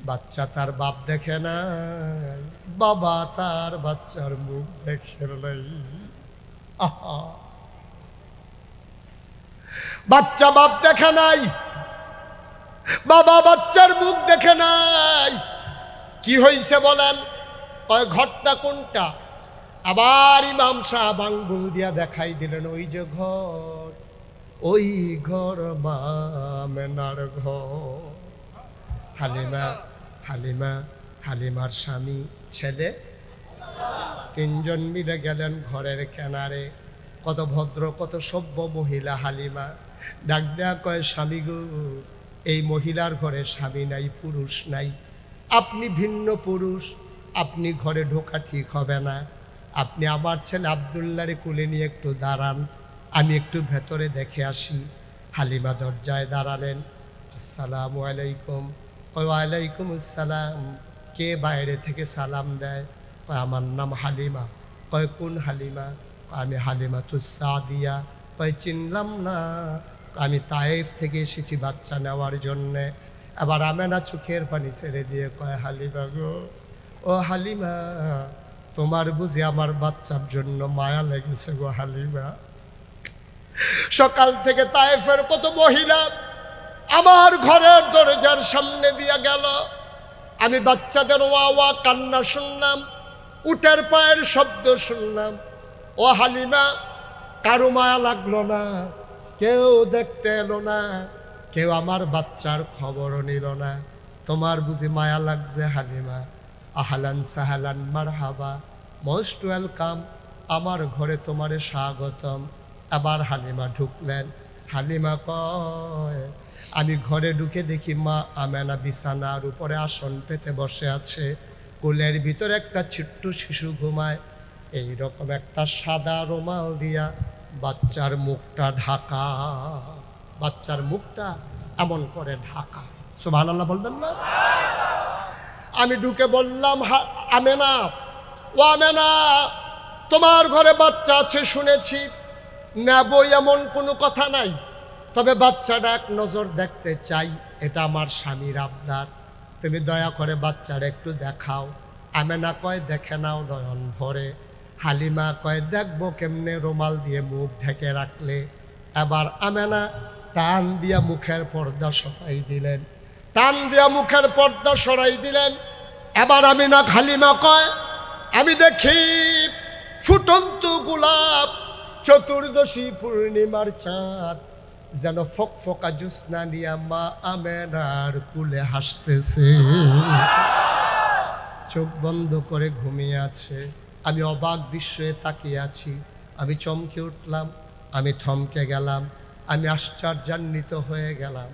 বাচ্চা তার বাপ দেখে না, বাবা তার বাচ্চার মুখ দেখে নাই। বাচ্চা বাপ দেখে নাই, বাবা বাচ্চার মুখ দেখে নাই। কি হয়েছে বলেন? ঘরটা কোনটা? আবার ইমাম সাহেব আঙ্গুল দিয়া দেখাই দিলেন, ওই যে ঘর, ওই ঘর মা আমেনার ঘর। হালিমা, হালিমা, হালিমার স্বামী, ছেলে, তিনজন মিলে গেলেন ঘরের কিনারে। কত ভদ্র, কত সভ্য মহিলা হালিমা। ডাক দেয়া কয়, স্বামী গো, এই মহিলার ঘরে স্বামী নাই, পুরুষ নাই, আপনি ভিন্ন পুরুষ, আপনি ঘরে ঢোকা ঠিক হবে না। আপনি আমার ছেলে আব্দুল্লাহরে কোলে নিয়ে একটু দাঁড়ান, আমি একটু ভেতরে দেখে আসি। হালিমা দরজায় দাঁড়ালেন। আসসালামু আলাইকুম। ওয়ালাইকুম আসসালাম। কে বাইরে থেকে সালাম দেয়? আমার নাম হালিমা। কয় কোন হালিমা? আমি হালিমাতুস সাদিয়া। কয় চিনলাম না, আমি তায়েফ থেকে এসেছি বাচ্চা নেওয়ার জন্যে। আবার আমেনা চোখের পানি ছেড়ে দিয়ে কয়, হালিমা গো, ও হালিমা, তোমার বুঝি আমার বাচ্চার জন্য মায়া লেগেছে গো হালিমা। সকাল থেকে তায়েফের কত মহিলা আমার ঘরের দরজার সামনে দিয়ে গেল, আমি বাচ্চাদের ওয়া ওয়া কান্না শুনলাম, উটের পায়ের শব্দ শুনলাম। ও হালিমা, কারো মায়া লাগলো না, কেউ দেখতে এলো না, কেউ আমার বাচ্চার খবরও নিল না। তোমার বুঝি মায়া লাগছে হালিমা? আহলান সাহালান মারহাবা, মোস্ট ওয়েলকাম, আমার ঘরে তোমারে স্বাগতম। আবার হালিমা ঢুকলেন। হালিমা কয়, আমি ঘরে ঢুকে দেখি মা আমেনা বিছানার উপরে আসন পেতে বসে আছে, কোলের ভিতরে একটা ছোট্ট শিশু ঘুমায়। এই রকম একটা সাদা রুমাল দিয়া বাচ্চার মুখটা ঢাকা, বাচ্চার মুখটা এমন করে ঢাকা। সুবহানাল্লাহ বলবেন না? আমি ঢুকে বললাম, আমেনা, ও আমেনা, তোমার ঘরে বাচ্চা আছে শুনেছি, নেবো এমন কোনো কথা নাই, তবে বাচ্চাটা এক নজর দেখতে চাই, এটা আমার স্বামীর আবদার, তুমি দয়া করে বাচ্চারা একটু দেখাও। আমেনা কয়, দেখে নাও নয়ন ভরে। হালিমা কয়, দেখবো কেমনে, রুমাল দিয়ে মুখ ঢেকে রাখলে। এবার আমেনা টান দিয়া মুখের পর্দা সরাই দিলেন, টান দিয়া মুখের পর্দা সরাই দিলেন। এবার আমেনা, হালিমা কয়, আমি দেখি ফুটন্ত গোলাপ, চতুর্দশী পূর্ণিমার চাঁদ যেন ফকফকা জ্যোৎস্না নিয়া মা আমেনার কুলে হাসতেছে, চোখ বন্ধ করে ঘুমিয়ে আছে। আমি অবাক বিস্ময়ে তাকিয়ে আছি। আমি চমকে উঠলাম, আমি থমকে গেলাম, আমি আশ্চর্যান্বিত হয়ে গেলাম।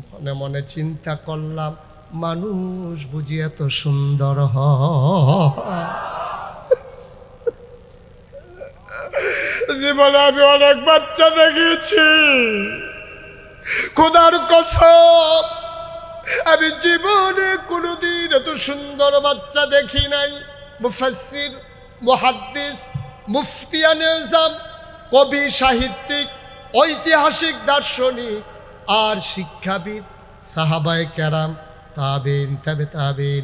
মনে মনে চিন্তা করলাম, মানুষ বুঝি এত সুন্দর হয়? জীবনে আমি অনেক বাচ্চা দেখেছি, খোদার কসম আমি জীবনে কোনোদিন এত সুন্দর বাচ্চা দেখি নাই। মুফাসসির, মুহাদ্দিস, মুফতিয়ানে আযম, কবি, সাহিত্যিক, ঐতিহাসিক, দার্শনিক আর শিক্ষাবিদ, সাহাবায়ে কেরাম, তাবিন, তাবে তাবিন,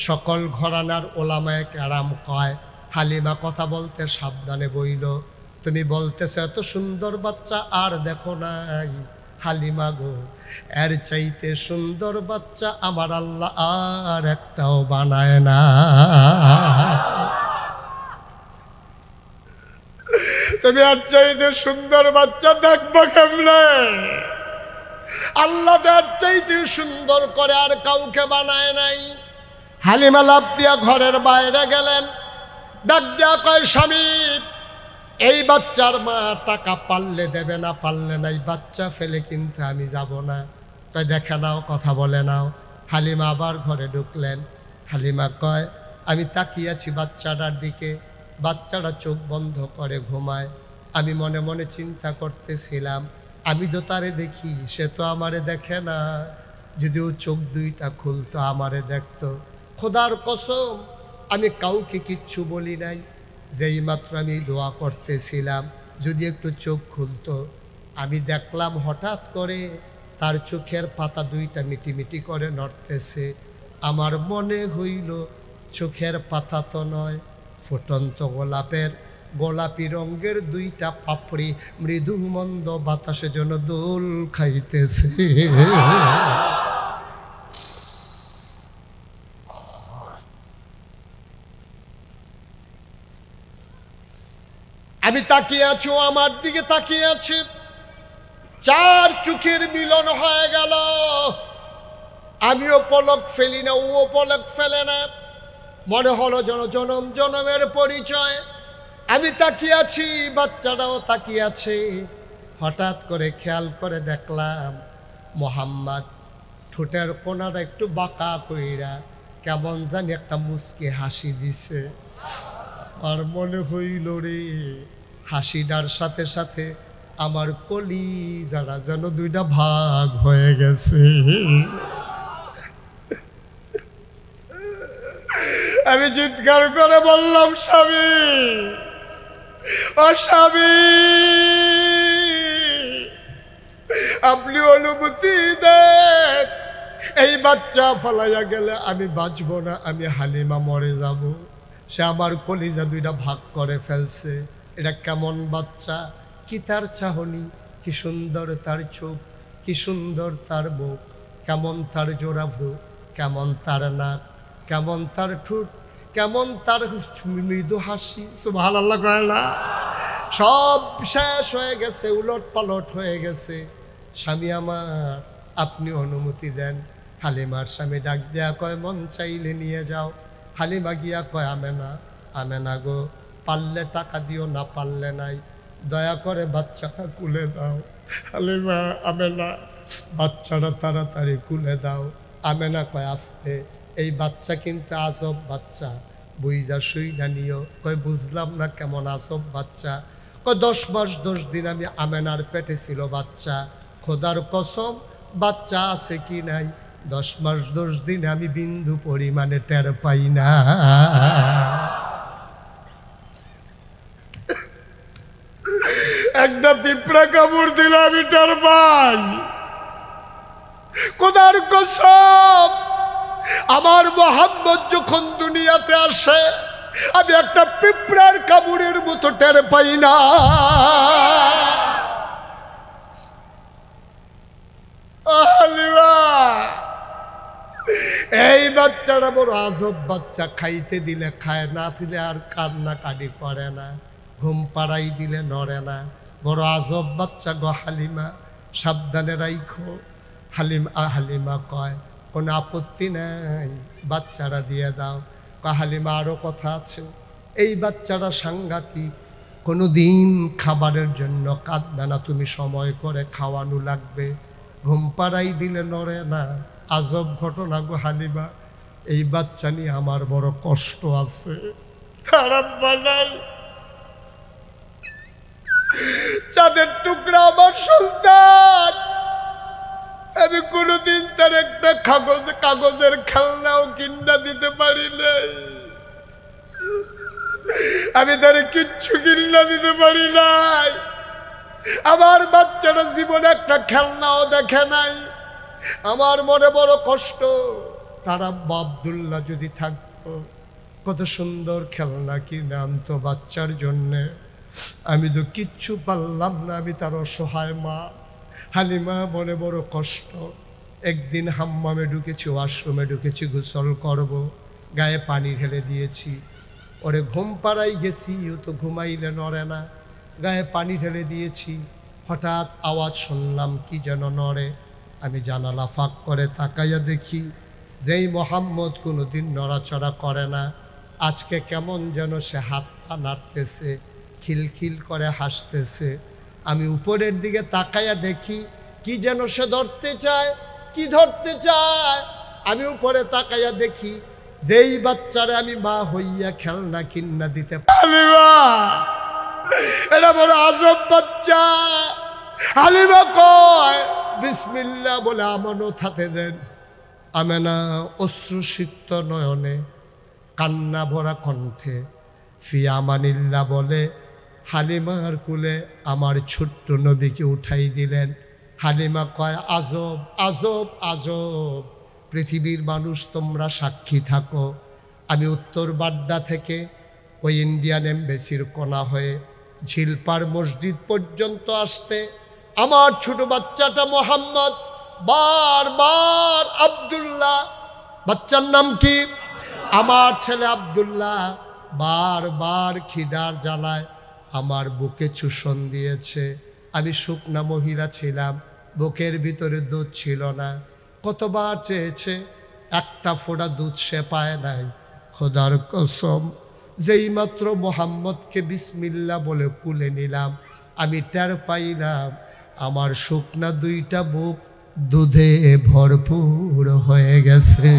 সকল ঘরানার ওলামায়ে কেরাম কয়, হালিমা কথা বলতে সাবধানে বইল, তুমি বলতেছ এত সুন্দর বাচ্চা আর দেখো নাই। হালিমা গো, এর চাইতে সুন্দর বাচ্চা আমার আল্লাহ আর একটাও বানায় না। তুমি আর চাইতে সুন্দর বাচ্চা দেখবো কেমনে? আল্লাহ তার চাইতে সুন্দর করে আর কাউকে বানায় নাই। হালিমা লাফ দিয়া ঘরের বাইরে গেলেন, ডাক দিয়া কয়, স্বামী এই বাচ্চার মা টাকা পারলে দেবে, না পারলে নাই, বাচ্চা ফেলে কিন্তু আমি যাব না। তাই দেখে নাও, কথা বলে নাও। হালিমা আবার ঘরে ঢুকলেন। হালিমা কয়, আমি তাকিয়ে আছি বাচ্চাটার দিকে, বাচ্চাটা চোখ বন্ধ করে ঘুমায়। আমি মনে মনে চিন্তা করতেছিলাম, আমি তো তারে দেখি, সে তো আমারে দেখে না, যদিও চোখ দুইটা খুলতো আমারে দেখতো। খোদার কসম আমি কাউকে কিচ্ছু বলি নাই। যেই মাত্র আমি দোয়া করতেছিলাম, যদি একটু চোখ খুলতো, আমি দেখলাম হঠাৎ করে তার চোখের পাতা দুইটা মিটিমিটি করে নড়তেছে। আমার মনে হইল চোখের পাতা তো নয়, ফুটন্ত গোলাপি রঙের দুইটা পাপড়ি মৃদু মন্দ বাতাসে যেন দোল খাইতেছে। আমি তাকিয়ে আছি, ও আমার দিকে তাকিয়ে আছে। চার চোখের মিলন হয়ে গেল। আমিও পলক ফেলি না, ও পলক ফেলে না। মনে হলো যেন জনম জনমের পরিচয়। আমি তাকিয়ে আছি, বাচ্চাটাও তাকিয়ে আছে। হঠাৎ করে খেয়াল করে দেখলাম মোহাম্মদ ঠোঁটের কোনাটা একটু বাঁকা কইরা কেমন জানি একটা মুচকি হাসি দিছে। আর মনে হইল রে, হাসিটার সাথে সাথে আমার কলিজাটা যেন দুইটা ভাগ হয়ে গেছে। আমি চিৎকার করে বললাম, স্বামী, ও স্বামী, আপনি অনুমতি দেন, এই বাচ্চা ফলাইয়া গেলে আমি বাঁচব না, আমি হালিমা মরে যাব। সে আমার কলিজা দুইটা ভাগ করে ফেলছে। এটা কেমন বাচ্চা, কি তার চাহনি, কি সুন্দর তার চোখ, কি সুন্দর তার মুখ, কেমন তার জোড়া ভ্রু, কেমন তার নাক, কেমন তার ঠোঁট, কেমন তার মৃদু হাসি। সুবহানাল্লাহ কয় না? সব শেষ হয়ে গেছে, উলট পালট হয়ে গেছে। স্বামী আমার, আপনি অনুমতি দেন। হালিমার স্বামী ডাক দেয়া কয়, মন চাইলে নিয়ে যাও। হালিমা গিয়া কয়, আমেনা গো, পারলে টাকা দিও, না পারলে নাই, দয়া করে বাচ্চাটা কুলে দাও। হালিমা, আমেনা, বাচ্চাটা তাড়াতাড়ি কুলে দাও। আমেনা কয়, আসতে, এই বাচ্চা কিন্তু আজব বাচ্চা, বুঝা শুইনা নিও। কয়, বুঝলাম না, কেমন আজব বাচ্চা? কয়, 10 মাস 10 দিন আমি আমেনার পেটে ছিল বাচ্চা। খোদার কসম, বাচ্চা আছে কি নাই 10 মাস 10 দিন আমি বিন্দু পরিমাণে টের পাই না। একটা পিঁপড়া কামড় দিলে আমি টের পাই। খোদার কসম, আমার মোহাম্মদ যখন দুনিয়াতে আসে, আমি একটা পিঁপড়ার কামড়ের মতো টের পাই না। এই বাচ্চাটা বড় আজব বাচ্চা, খাইতে দিলে খায়, না দিলে আর কান্না কাটি করে না, ঘুম পাড়াই দিলে নড়ে না। বড় আজব বাচ্চা গো হালিমা, সাবধানে রাইখো। হালিমা কয়, কোনো আপত্তি নাই, বাচ্চারা দিয়ে দাও। হালিমা, আরো কথা আছে, এই বাচ্চাটা সাংঘাতিক, কোনো দিন খাবারের জন্য কাঁদবে না, তুমি সময় করে খাওয়ানো লাগবে। ঘুম পাড়াই দিলে নড়ে না, আজব ঘটনা গো হালিমা। এই বাচ্চা নিয়ে আমার বড় কষ্ট আছে। খারাপ বানাই, চাঁদের টুকরা আমার সন্তান, আমি কোনোদিন তার একটা কাগজের খেলনাও কিনা দিতে পারি নাই। আমি তারে কিচ্ছু কিনা দিতে পারি নাই। আমার বাচ্চাটা জীবনে একটা খেলনাও দেখে নাই। আমার মনে বড় কষ্ট। তার আব্বা আব্দুল্লাহ যদি থাকতো, কত সুন্দর খেলনা কিনে আনতো বাচ্চার জন্যে। আমি তো কিচ্ছু পারলাম না, আমি তার অসহায় মা। হালিমা মনে বড় কষ্ট। একদিন হাম্মামে ঢুকেছি, ওয়াশরুমে ঢুকেছি, গোসল করব, গায়ে পানি ঢেলে দিয়েছি। ওরে ঘুম পাড়াই গেছি, ও তো ঘুমাইলে নড়ে না। গায়ে পানি ঢেলে দিয়েছি, হঠাৎ আওয়াজ শুনলাম কি যেন নড়ে। আমি জানালা ফাঁক করে তাকাইয়া দেখি, যেই মোহাম্মদ কোনোদিন নড়াচড়া করে না, আজকে কেমন যেন সে হাত পা নাড়তেছে, খিলখিল করে হাসতেছে। আমি উপরের দিকে তাকাইয়া দেখি কি যেন সে ধরতে চায়। কি ধরতে চায়? আমি উপরে তাকাইয়া দেখি যেই বাচ্চারে আমি মা হইয়া খেলনা কিন্না দিতে পারি, এটা বড় আজব বাচ্চা। হালিমা কয় বিসমিল্লাহ বলে আমানত হাতে দেন। আমেনা অশ্রুসিক্ত নয়নে, কান্না ভরা কণ্ঠে ফি আমানিল্লাহ বলে হালিমার কুলে আমার ছোট্ট নবীকে উঠাই দিলেন। হালিমা কয় আজব আজব আজব, পৃথিবীর মানুষ তোমরা সাক্ষী থাকো। আমি উত্তর বাড্ডা থেকে ওই ইন্ডিয়ান এমবেসির কোনা হয়ে ঝিলপার মসজিদ পর্যন্ত আসতে আমার ছোট বাচ্চাটা মোহাম্মদ বারবার আব্দুল্লাহ, বাচ্চার নাম কি? আমার ছেলে আব্দুল্লাহ বারবার খিদার জ্বালায় আমার বুকে চুষণ দিয়েছে। আমি শুকনা মহিলা ছিলাম, বুকের ভিতরে দুধ ছিল না। কতবার চেয়েছে, একটা ফোঁটা দুধ সে পায় নাই। খোদার কসম, যেই মাত্র মোহাম্মদকে বিসমিল্লাহ বলে কুলে নিলাম, আমি টের পাইলাম আমার শুকনা দুইটা বুক দুধে ভরপুর হয়ে গেছে।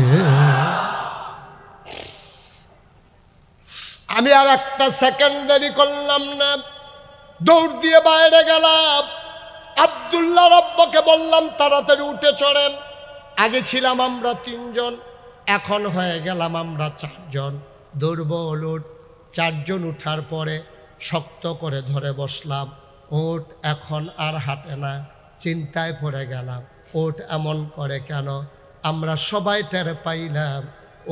আমি আর একটা সেকেন্ড দেরি করলাম না, দৌড় দিয়ে বাইরে গেলাম। আব্দুল্লাহ রব্বকে বললাম তাড়াতাড়ি উঠে চড়েন। আগে ছিলাম আমরা 3 জন, এখন হয়ে গেলাম আমরা 4 জন। দুর্বল উঠ। 4 জন উঠার পরে শক্ত করে ধরে বসলাম। ওট এখন আর হাঁটে না। চিন্তায় পড়ে গেলাম, ওট এমন করে কেন? আমরা সবাই টের পাইলাম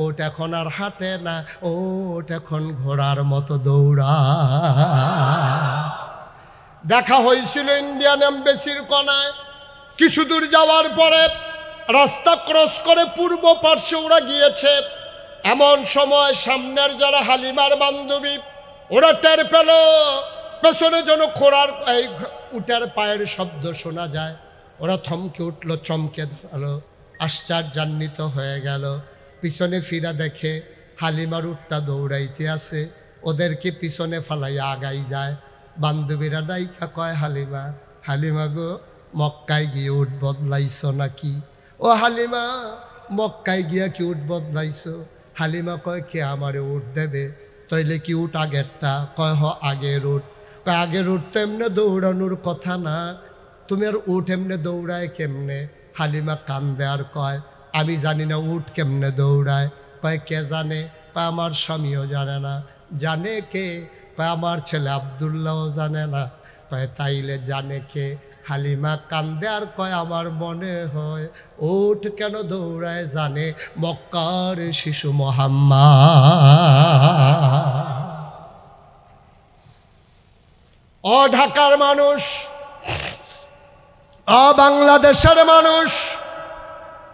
ওট এখন আর হাঁটে না, ওট এখন ঘোড়ার মতো দৌড়া। দেখা হয়েছিল ইন্ডিয়ান এমবেসির কোনায়। কিছু দূর যাওয়ার পরে রাস্তা ক্রস করে পূর্ব পার্শ্বে ওরা গিয়েছে। এমন সময় সামনের যারা হালিমার বান্ধবী, ওরা টের পেল পেছনে যেন ঘোড়ার এই উটের পায়ের শব্দ শোনা যায়। ওরা থমকে উঠল, চমকে দাঁড়ালো, আশ্চর্যান্বিত হয়ে গেল। পিছনে ফিরা দেখে হালিমার উটটা দৌড়াইতে আছে, ওদেরকে পিছনে ফালাইয়া আগাই যায়। বান্ধবীরা ডাইকা কয় হালিমা, হালিমা গো মক্কায় গিয়ে উট বদলাইছো নাকি? ও হালিমা মক্কায় গিয়া কি উট বদলাইছো? হালিমা কয় কে আমারে উট দেবে? তাইলে কি উট আগেরটা? কয় হ আগের উট। কয় আগের উট তো এমনি দৌড়ানোর কথা না, তুমি আর উট এমনি দৌড়ায় কেমনে? হালিমা কান্দে আর কয় আমি জানি না উট কেমনে দৌড়ায়। কয় কে জানে? কয় আমার স্বামীও জানে না। জানে কে? কয় আমার ছেলে আব্দুল্লাহও জানে না। কয় তাইলে জানে কে? হালিমা কান্দে আর কয় আমার মনে হয় উট কেন দৌড়ায় জানে মক্কার শিশু মুহাম্মদ। ও ঢাকার মানুষ, ও বাংলাদেশের মানুষ,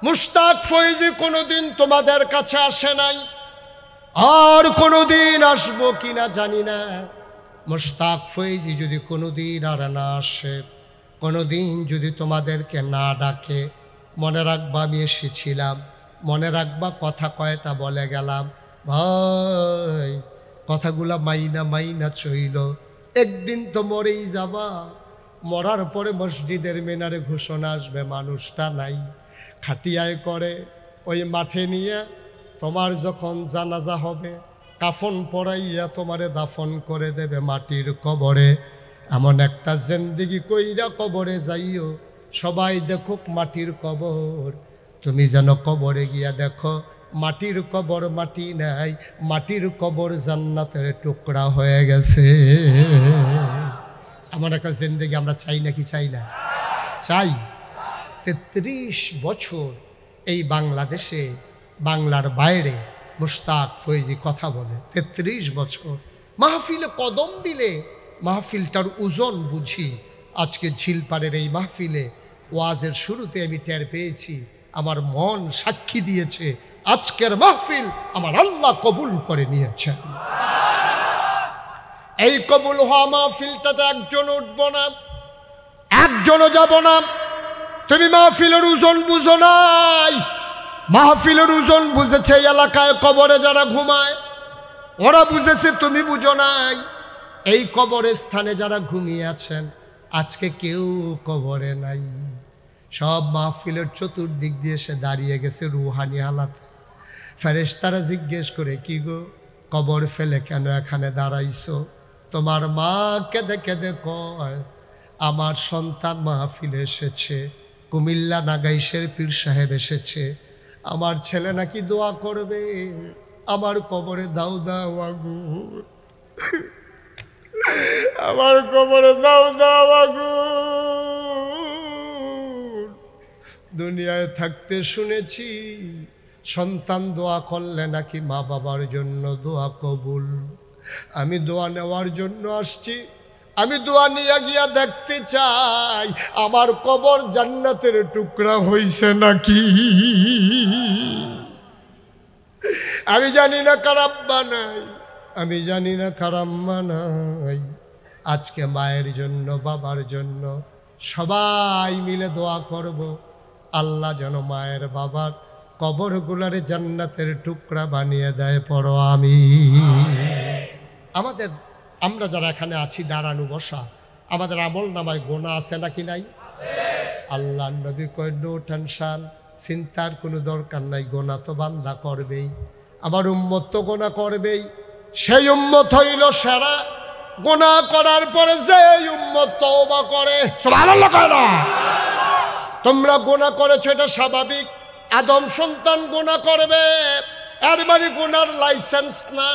মুশতাক ফৈজি কোনোদিন তোমাদের কাছে আসে নাই, আর কোনোদিন আসবো কিনা জানি না। মুশতাক ফৈজি যদি কোনোদিন আর না আসে, কোনোদিন যদি তোমাদেরকে না ডাকে, মনে রাখবা আমি এসেছিলাম, মনে রাখবা কথা কয়টা বলে গেলাম। ভাই কথাগুলা মাইনা মাইনা চইল, একদিন তো মরেই যাবা। মরার পরে মসজিদের মিনারে ঘোষণা আসবে মানুষটা নাই। খাটিয়ায় করে ওই মাঠে নিয়ে তোমার যখন জানাজা হবে, কাফন পরাইয়া তোমারে দাফন করে দেবে মাটির কবরে। এমন একটা জিন্দেগি কইরা কবরে যাইও, সবাই দেখুক মাটির কবর, তুমি যেন কবরে গিয়া দেখো মাটির কবর মাটি নাই, মাটির কবর জান্নাতের টুকরা হয়ে গেছে। এমন একটা জিন্দেগি আমরা চাই নাকি চাই না? চাই। 33 বছর এই বাংলাদেশে, বাংলার বাইরে মুশতাক ফৈজি কথা বলে। 33 বছর মাহফিলে কদম দিলে মাহফিলটার ওজন বুঝি। আজকে ঝিলপাড়ের এই মাহফিলে ওয়াজের শুরুতে আমি টের পেয়েছি, আমার মন সাক্ষী দিয়েছে আজকের মাহফিল আমার আল্লাহ কবুল করে নিয়েছেন। এই কবুল হওয়া মাহফিলটাতে একজন উঠব না, একজনও যাব না। তুমি মাহফিলের ওজন বুঝো নাই। মাহফিলের ওজন বুঝেছে এলাকায় কবরে যারা ঘুমায়, ওরা বুঝেছে, তুমি বুঝো নাই। এই কবরের স্থানে যারা ঘুমিয়ে আছেন, আজকে কেউ কবরে নাই। সব মাহফিলের চতুর্দিক দিয়ে সে দাঁড়িয়ে গেছে রুহানি হালাত। ফেরেশতারা জিজ্ঞেস করে, কি গো, কবর ফেলে কেন এখানে দাঁড়াইছো? তোমার মা কেঁদে কেঁদে কয়, আমার সন্তান মাহফিলে এসেছে, কুমিল্লা নাগাইশের পীর সাহেব এসেছে, আমার ছেলে নাকি দোয়া করবে, আমার কবরে দাও দাও আগুন, আমার কবরে দাও দাও আগুন। দুনিয়ায় থাকতে শুনেছি সন্তান দোয়া করলে নাকি মা বাবার জন্য দোয়া কবুল। আমি দোয়া নেওয়ার জন্য আসছি, আমি দোয়া নিয়ে গিয়া দেখতে চাই আমার কবর জান্নাতের টুকরা হইছে নাকি। আমি জানি না কার আব্বা নাই, আমি জানি না কার আম্মা নাই। আজকে মায়ের জন্য, বাবার জন্য সবাই মিলে দোয়া করব, আল্লাহ যেন মায়ের বাবার কবরগুলারে জান্নাতের টুকরা বানিয়ে দেয়। পড়ো আমি। আমরা যারা এখানে আছি দাঁড়ানো বসা, আমাদের আমল নামায় গোনা আছে নাকি নাই? আল্লাহ নবী কয়, নো টেনশন, চিন্তার কোনো দরকার নাই, গোনা তো বান্দা করবেই, আমার উম্মত তো গোনা করবেই। সেই উম্মত হইল সেরা। গোনা করার পরে যে উম্মত তওবা করে, সুবহানাল্লাহ কয় না? তোমরা গোনা করেছো, এটা স্বাভাবিক। আদম সন্তান গোনা করবে, এর মানে গোনার লাইসেন্স না,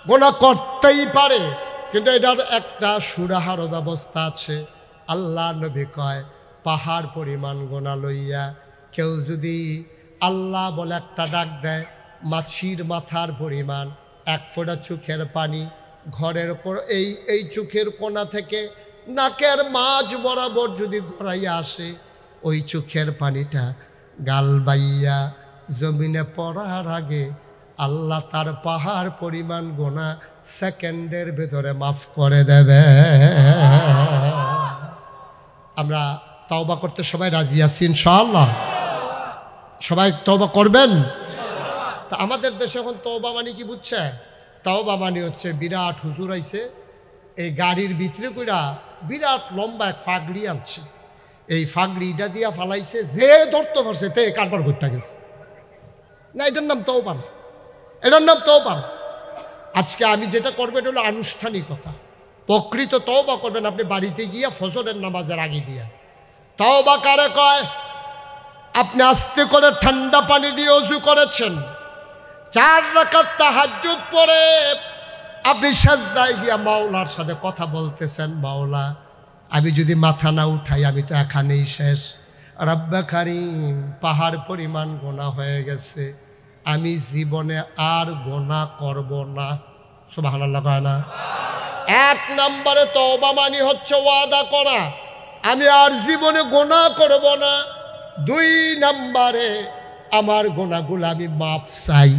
গোনা করতেই পারে, কিন্তু এটার একটা সুরাহারও ব্যবস্থা আছে। আল্লাহ নবী কয়, পাহাড় পরিমাণ গোনা লইয়া কেউ যদি আল্লাহ বলে একটা ডাক দেয়, মাছির মাথার পরিমাণ এক ফোঁটা চোখের পানি ঘরের এই চোখের কোণা থেকে নাকের মাঝ বরাবর যদি গড়াইয়া আসে, ওই চোখের পানিটা গাল বাইয়া জমিনে পড়ার আগে আল্লাহ তার পাহাড় পরিমাণ গোনা সেকেন্ডের ভেতরে মাফ করে দেবে। আমরা তওবা করতে সবাই রাজি আছি ইনশাআল্লাহ? সবাই তওবা করবেন? তা আমাদের দেশে এখন তওবা মানে কি বুঝছে? তওবা মানে হচ্ছে বিরাট হুজুর আইছে, এই গাড়ির ভিতরে কইরা বিরাট লম্বা এক ফাগড়ি আনছে, এই ফাগড়িটা দিয়া ফালাইছে, যে ধরতে পারছে তে কারবার করতে গেছে। না, এটার নাম তওবা না, এটার নাম তওবা না। আজকে আমি যেটা করবো এটা হলো আনুষ্ঠানিকতা। প্রকৃত তওবা করবেন আপনি বাড়িতে গিয়া ফজরের নামাজের আগে দিয়া। তওবা কারে কয়? আপনি আস্তে করে ঠান্ডা পানি দিয়ে ওযু করেছেন, 4 রাকাত তাহাজ্জুদ পড়ে আপনি সাজদায় গিয়া মাওলার সাথে কথা বলতেছেন, মাওলা আমি যদি মাথা না উঠাই আমি তো এখানেই শেষ। রব্বে কারীম, পাহাড় পরিমাণ গোনা হয়ে গেছে, আমি জীবনে আর গোনা করব না। সুবহানাল্লাহ কয় না? 1 নম্বরে তওবা মানে হচ্ছে ওয়াদা করা, আমি আর জীবনে গোনা করব না। 2 নম্বরে আমার গোনাগুলো আমি মাফ চাই।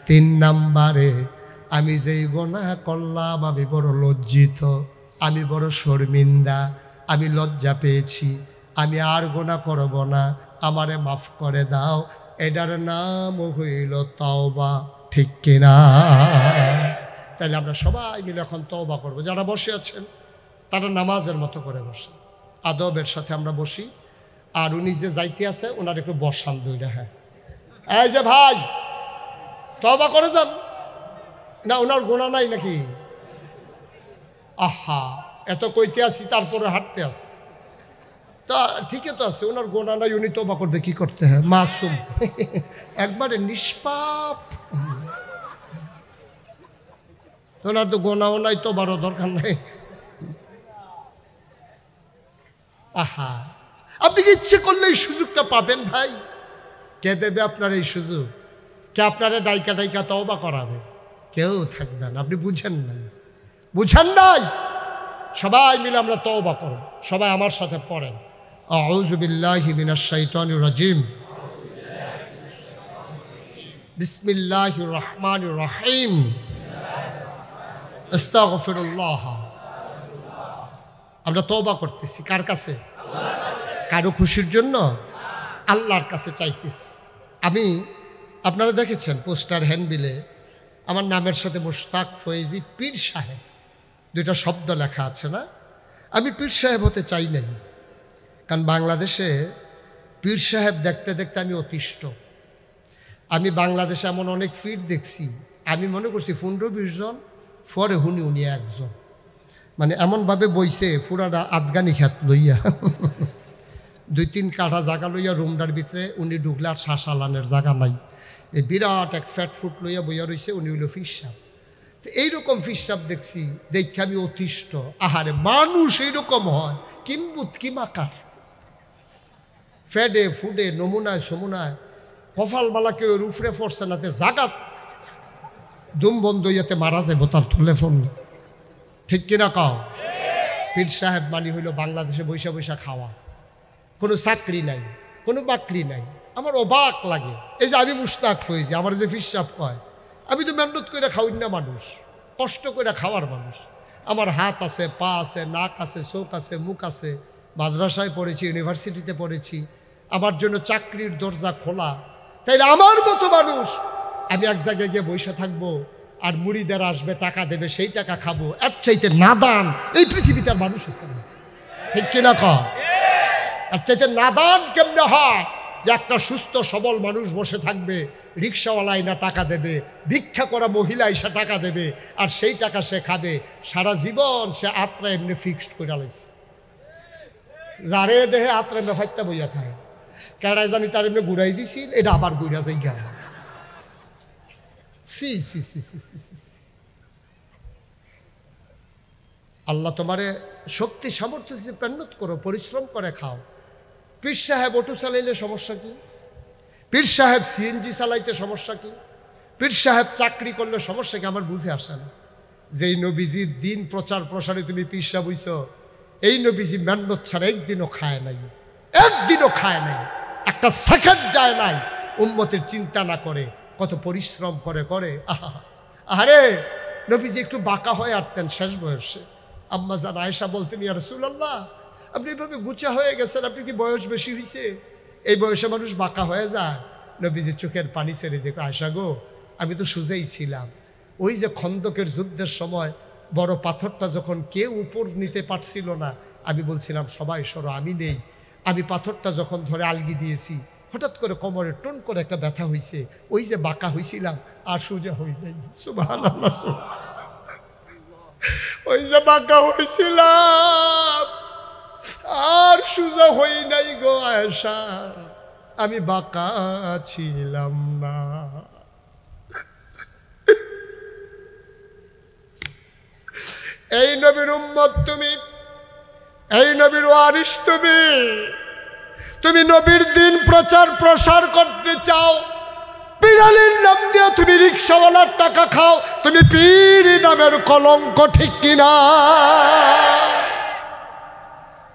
3 নম্বরে আমি যেই গোনা করলাম আমি বড় লজ্জিত, আমি বড় শর্মিন্দা, আমি লজ্জা পেয়েছি, আমি আর গোনা করব না, আমারে মাফ করে দাও। এটার নাম হইল তওবা। ঠিক কিনা? তাহলে আমরা সবাই মিলে এখন তওবা করব। যারা বসে আছেন তারা নামাজের মতো করে বসে, আদবের সাথে আমরা বসি। আর উনি যে যাইতে আছে ওনার একটু বসান দুইটা। হ্যাঁ, এই যে ভাই তওবা করে যান না, ওনার গোনা নাই নাকি? আহা, এত কইতে আসি তারপরে হাঁটতে আসি, তা ঠিকই তো আছে, ওনার গোনা নাই, উনি তওবা করবে কি করতে? হ্যাঁ, মাসুম, একবারে নিষ্পাপ, ওনার তো গোনাও নাই, তওবারও দরকার নাই। আহা, আপনি কি ইচ্ছে করলে এই সুযোগটা পাবেন ভাই? কে দেবে আপনার এই সুযোগ? কে আপনারা ডাইকা ডাইকা তওবা করাবে? কেউ থাকবে না। আপনি বুঝেন নাই, বুঝেন নাই। সবাই মিলে আমরা তওবা করব। সবাই আমার সাথে পড়েন, আউযু বিল্লাহি মিনাশ শাইতানির রাজিম। বিসমিল্লাহির রহমানির রহিম। আস্তাগফিরুল্লাহ। আমরা তওবা করতেছি কার কাছে? কারো খুশির জন্য? আল্লাহর কাছে চাইতেছি। আমি আপনারা দেখেছেন পোস্টার হ্যান্ডবিলে আমার নামের সাথে মুশতাক ফয়েজি পীর সাহেব দুইটা শব্দ লেখা আছে না? আমি পীর সাহেব হতে চাই নাই, কারণ বাংলাদেশে পীর সাহেব দেখতে দেখতে আমি অতিষ্ঠ। আমি বাংলাদেশে এমন অনেক পীর দেখছি, আমি মনে করছি 15-20 জন, পরে উনি একজন, মানে এমনভাবে বইছে পুরাটা আদগানি খ্যাত লইয়া 2-3 কাঠা জায়গা লইয়া রুমটার ভিতরে উনি ঢুকলে আর শ্বাস আলানের জায়গা নাই। এই বিরাট এক ফ্যাট ফুট লইয়া বইয়া রয়েছে, উনি হইল পীর সাহেব। তো এইরকম পীর সাহেব দেখছি, দেখে আমি অতিষ্ঠ। আহারে মানুষ এইরকম হয়, কিম্বুত কিমাকার, ফেডে ফুডে নমুনায় সমুনায়, কফালবালা কেউ রুফরে পড়ছে নাতে জাগাত দুম বন্ধ ইয়াতে মারা যাবো তার তুলে ফোনলে, ঠিক কিনা কাও? পীর সাহেব মানি হইল বাংলাদেশে বৈশা বৈশা খাওয়া, কোনো চাকরি নাই, কোনো বাকরি নাই। আমার অবাক লাগে। এই যে আমি মুশতাক হয়েছি, আমার যে পীর সাহেব কয়, আমি তো মেহনত করে খাওয়াই না মানুষ, কষ্ট করে খাওয়ার মানুষ। আমার হাত আছে, পা আছে, নাক আছে, চোখ আছে, মুখ আছে, মাদ্রাসায় পড়েছি, ইউনিভার্সিটিতে পড়েছি, আমার জন্য চাকরির দরজা খোলা। তাইলে আমার মতো মানুষ আমি এক জায়গায় গিয়ে বসে থাকবো আর মুড়িদের আসবে, টাকা দেবে, সেই টাকা খাবো, এর চাইতে নাদান এই পৃথিবীতে আর মানুষ আছে না, ঠিক কিনা কও? এর চাইতে নাদান কেমনে হয় যে একটা সুস্থ সবল মানুষ বসে থাকবে, রিক্সাওয়ালা না টাকা দেবে, ভিক্ষা করা মহিলা এসে টাকা দেবে, আর সেই টাকা সে খাবে সারা জীবন। সে আত্রা এমনি ফিক্সড করে লাইছে, যারে দেহে আত্রা এমনি ফাইতে বইয়া থাকে, কেড়ায় জানি তার এমনি ঘুরাই দিছিল, এটা আবার ঘুরা যাই গা। সি সি সি সি সি সি। আল্লাহ তোমারে শক্তি সামর্থ্য দিচ্ছে, মেহনত করো, পরিশ্রম করে খাও। পীর সাহেব অটো চালাইলে সমস্যা কি? পীর সাহেব সিএনজি চালাইতে সমস্যা কি? পীর সাহেব চাকরি করলে সমস্যা কি? আমার বুঝে আসে না। যেই নবীজির দিন প্রচার প্রসারে তুমি পীর সাহেব হইছ, এই নবীজি মেহনত ছাড়া একদিনও খায় নাই, একদিনও খায় নাই, একটা সেকেন্ড যায় নাই উম্মতের চিন্তা না করে, কত পরিশ্রম করে করে। আরে নবীজি একটু বাঁকা হয়ে আসতেন শেষ বয়সে। আম্মা জান আয়েশা বলতেন, ইয়া রাসূলুল্লাহ, আপনি এভাবে গুছা হয়ে গেছেন, আপনি কি বয়স বেশি হয়েছে? এই বয়সে মানুষ বাঁকা হয়ে যায়। নবীজি চোখের পানি ছেড়ে দেখো, আয়েশা গো, আমি তো সোজাই ছিলাম। ওই যে খন্দকের যুদ্ধের সময় বড় পাথরটা যখন কেউ উপর নিতে পারছিল না, আমি বলছিলাম সবাই সরো, আমি নেই। আমি পাথরটা যখন ধরে আলগি দিয়েছি, হঠাৎ করে কোমরে টন করে একটা ব্যথা হয়েছে, ওই যে বাঁকা হয়েছিলাম আর সোজা হই নাই। সুবহানাল্লাহ। ওই যে বাঁকা হয়েছিলাম আর সোজা হই নাই গো আয়েশা, আমি বাঁকা ছিলাম না। এই নবীর উম্মত তুমি, এই নবীর ওয়ারিস তুমি, তুমি নবীর দিন প্রচার প্রসার করতে চাও, পীরালির নাম দিয়ে তুমি রিক্সাওয়ালার টাকা খাও, তুমি পীর নামের কলঙ্ক, ঠিক কিনা?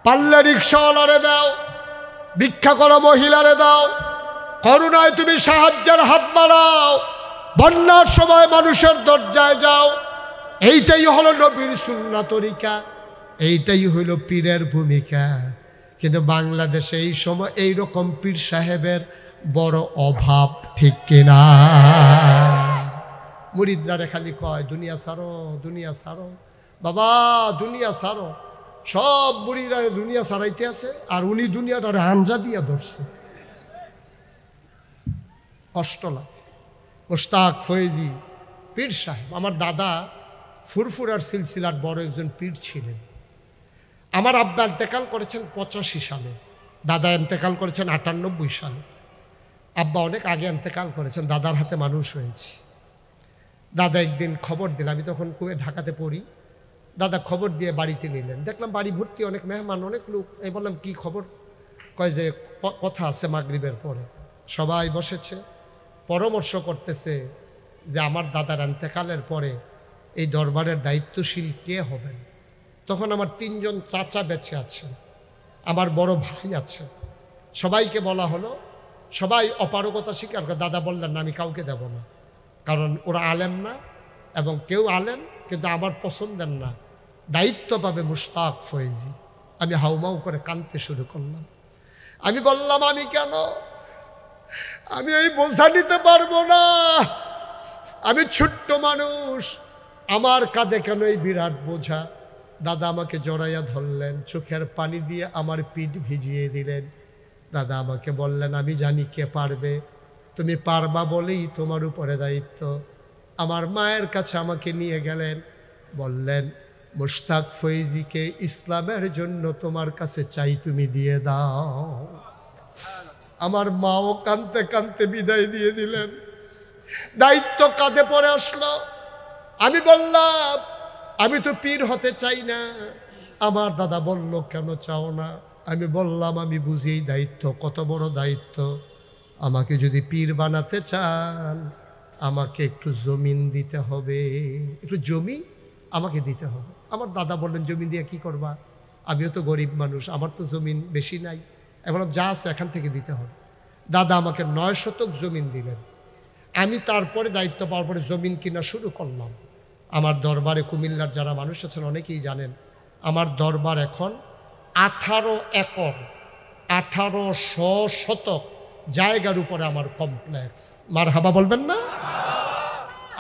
পারলে রিক্সাওয়ালারে দাও, ভিক্ষা করা মহিলারে দাও, করুণায় তুমি সাহায্যের হাত বাড়াও, বন্যার সময় মানুষের দরজায় যাও। এইটাই হলো নবীর সুন্নাহ তরিকা, এইটাই হইল পীরের ভূমিকা। কিন্তু বাংলাদেশে এই সময় এইরকম পীর সাহেবের বড় অভাব, ঠিক কিনা? মুরিদরা খালি কয় দুনিয়া ছাড়ো, দুনিয়া ছাড়ো, বাবা দুনিয়া ছাড়ো। সব মুরিদরা দুনিয়া ছাড়াইতে আছে, আর উনি দুনিয়াটারে আঞ্জা দিয়া ধরছে। কষ্ট লাগে। মুশতাক ফয়েজি পীর সাহেব, আমার দাদা ফুরফুরার সিলসিলার বড় একজন পীর ছিলেন। আমার আব্বা ইন্তেকাল করেছেন 85 সালে, দাদা ইন্তেকাল করেছেন 98 সালে। আব্বা অনেক আগে ইন্তেকাল করেছেন, দাদার হাতে মানুষ হয়েছে। দাদা একদিন খবর দিল, আমি তখন ঢাকাতে পড়ি। দাদা খবর দিয়ে বাড়িতে নিলেন, দেখলাম বাড়ি ভর্তি অনেক মেহমান, অনেক লোক। এই বললাম কি খবর? কয় যে কথা আছে মাগরিবের পরে। সবাই বসেছে, পরামর্শ করতেছে যে আমার দাদার ইন্তেকালের পরে এই দরবারের দায়িত্বশীল কে হবেন। তখন আমার 3 জন চাচা বেঁচে আছেন, আমার বড় ভাই আছে, সবাইকে বলা হলো, সবাই অপারগতা স্বীকার করে। দাদা বললেন না, আমি কাউকে দেব না, কারণ ওরা আলেম না, এবং কেউ আলেম কিন্তু আমার পছন্দের না, দায়িত্ব পাবে মুশতাক ফয়েজি। আমি হাউমাউ করে কাঁদতে শুরু করলাম। আমি বললাম, আমি কেন, আমি এই বোঝা নিতে পারবো না, আমি ছোট্ট মানুষ, আমার কাঁধে কেন এই বিরাট বোঝা। দাদা আমাকে জড়াইয়া ধরলেন, চোখের পানি দিয়ে আমার পিঠ ভিজিয়ে দিলেন। দাদা আমাকে বললেন, আমি জানি কে পারবে, তুমি পারবা বলেই তোমার উপরে দায়িত্ব। আমার মায়ের কাছে আমাকে নিয়ে গেলেন, বললেন, মুশতাক ফয়েজিকে ইসলামের জন্য তোমার কাছে চাই, তুমি দিয়ে দাও। আমার মাও কাঁদতে কাঁদতে বিদায় দিয়ে দিলেন। দায়িত্ব কাঁধে পড়ে আসলো। আমি বললাম, আমি তো পীর হতে চাই না। আমার দাদা বলল, কেন চাও না? আমি বললাম, আমি বুঝি এই দায়িত্ব কত বড় দায়িত্ব। আমাকে যদি পীর বানাতে চান, আমাকে একটু জমিন দিতে হবে, একটু জমি আমাকে দিতে হবে। আমার দাদা বললেন, জমি দিয়ে কি করবা? আমিও তো গরিব মানুষ, আমার তো জমিন বেশি নাই। এখন যা আছে এখান থেকে দিতে হবে। দাদা আমাকে 9 শতক জমিন দিলেন। আমি তারপরে দায়িত্ব পাওয়ার পরে জমিন কিনা শুরু করলাম। আমার দরবারে কুমিল্লার যারা মানুষ আছেন অনেকেই জানেন, আমার দরবার এখন 18 একর 1800 শতক জায়গার উপরে আমার কমপ্লেক্স। মারহাবা বলবেন না?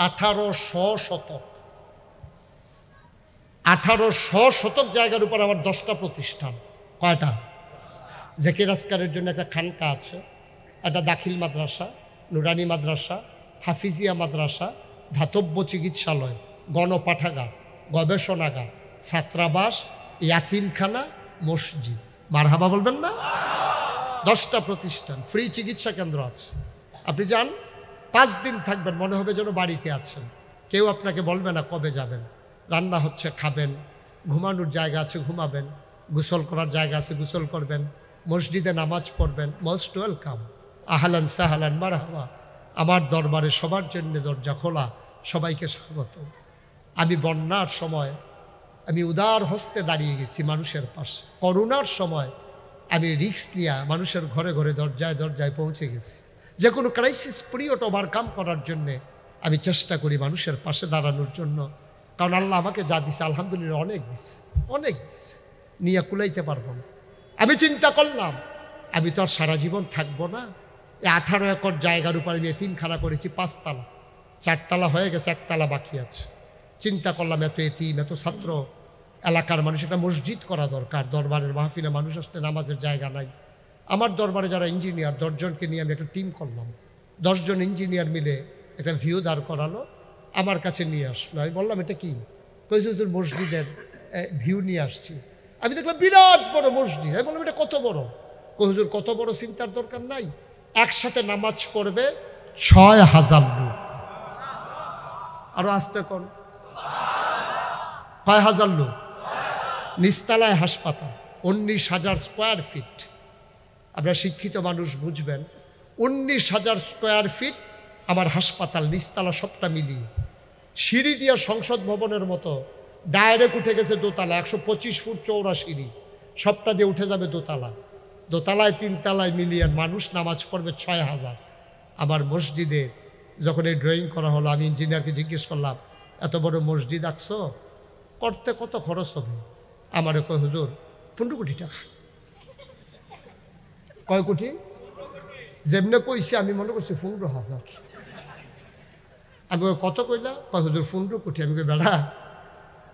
1800 শতক, 1800 শতক জায়গার উপর আমার 10টা প্রতিষ্ঠান। কয়টা? জাকির আসকারের জন্য একটা খানকা আছে, একটা দাখিল মাদ্রাসা, নুরানি মাদ্রাসা, হাফিজিয়া মাদ্রাসা, ধাতব্য চিকিৎসালয়, গণপাঠাগার, গবেষণাগার, ছাত্রাবাস, ইয়াতিমখানা, মসজিদ। মারহাবা বলবেন না? 10টা প্রতিষ্ঠান, ফ্রি চিকিৎসা কেন্দ্র আছে। আপনি যান, 5 দিন থাকবেন, মনে হবে যেন বাড়িতে আছেন। কেউ আপনাকে বলবে না কবে যাবেন। রান্না হচ্ছে, খাবেন, ঘুমানোর জায়গা আছে, ঘুমাবেন, গোসল করার জায়গা আছে, গোসল করবেন, মসজিদে নামাজ পড়বেন। মোস্ট ওয়েলকাম, আহলান সাহলান মারহাবা। আমার দরবারে সবার জন্য দরজা খোলা, সবাইকে স্বাগত। আমি বন্যার সময় আমি উদার হস্তে দাঁড়িয়ে গেছি মানুষের পাশে। করোনার সময় আমি রিস্ক নিয়ে মানুষের ঘরে ঘরে দরজায় দরজায় পৌঁছে গেছি। যে কোনো ক্রাইসিস পিরিয়ড ওভারকাম করার জন্যে আমি চেষ্টা করি মানুষের পাশে দাঁড়ানোর জন্য। কারণ আল্লাহ আমাকে যা দিছে আলহামদুলিল্লাহ অনেক দিছে, অনেক দিছে, নিয়ে কুলাইতে পারবো না। আমি চিন্তা করলাম, আমি তো আর সারা জীবন থাকবো না। এই 18 একর জায়গার উপর আমি এতিমখানা করেছি 5 তালা, 4 তালা হয়ে গেছে, 1 তালা বাকি আছে। চিন্তা করলাম, এত এতিম, এত ছাত্র, এলাকার মানুষ, একটা মসজিদ করা দরকার। দরবারের মাহফিলে মানুষ আসতে নামাজের জায়গা নাই। আমার দরবারে যারা ইঞ্জিনিয়ার 10 জনকে নিয়ে আমি একটা টিম করলাম। 10 জন ইঞ্জিনিয়ার মিলে একটা ভিউ দাঁড় করালো, আমার কাছে নিয়ে আসলো। আমি বললাম, এটা কি? কইছে হুজুর মসজিদের ভিউ নিয়ে আসছি। আমি দেখলাম বিরাট বড় মসজিদ। আমি বললাম, এটা কত বড়? কই হুজুর কত বড় চিন্তার দরকার নাই, একসাথে নামাজ পড়বে 6000 লোক। আরো আসতে কোন কয় হাজার লোক? নিচতলায় হাসপাতাল, 19,000 স্কোয়ার ফিট। আপনারা শিক্ষিত মানুষ বুঝবেন, 19,000 স্কোয়ার ফিট আমার হাসপাতাল, নিচতলা সবটা মিলিয়ে। সিঁড়ি দিয়ে সংসদ ভবনের মতো ডাইরেক্ট উঠে গেছে দোতলা, 125 ফুট চওড়া সিঁড়ি, সবটা দিয়ে উঠে যাবে দোতলা। দোতলায় 3 তলায় মিলিয়ে মানুষ নামাজ পড়বে 6000। আমার মসজিদে যখন এই ড্রয়িং করা হলো, আমি ইঞ্জিনিয়ারকে জিজ্ঞেস করলাম, এত বড় মসজিদ আঁকছো, করতে কত খরচ হবে? আমারে কয়, হুজুর 15 কোটি টাকা। কয় কোটি? যেমনে কইছি আমি মনে করছি 15,000। আমি কত কইলা? কয় হুজুর 15 কোটি। আমি কই, বেড়া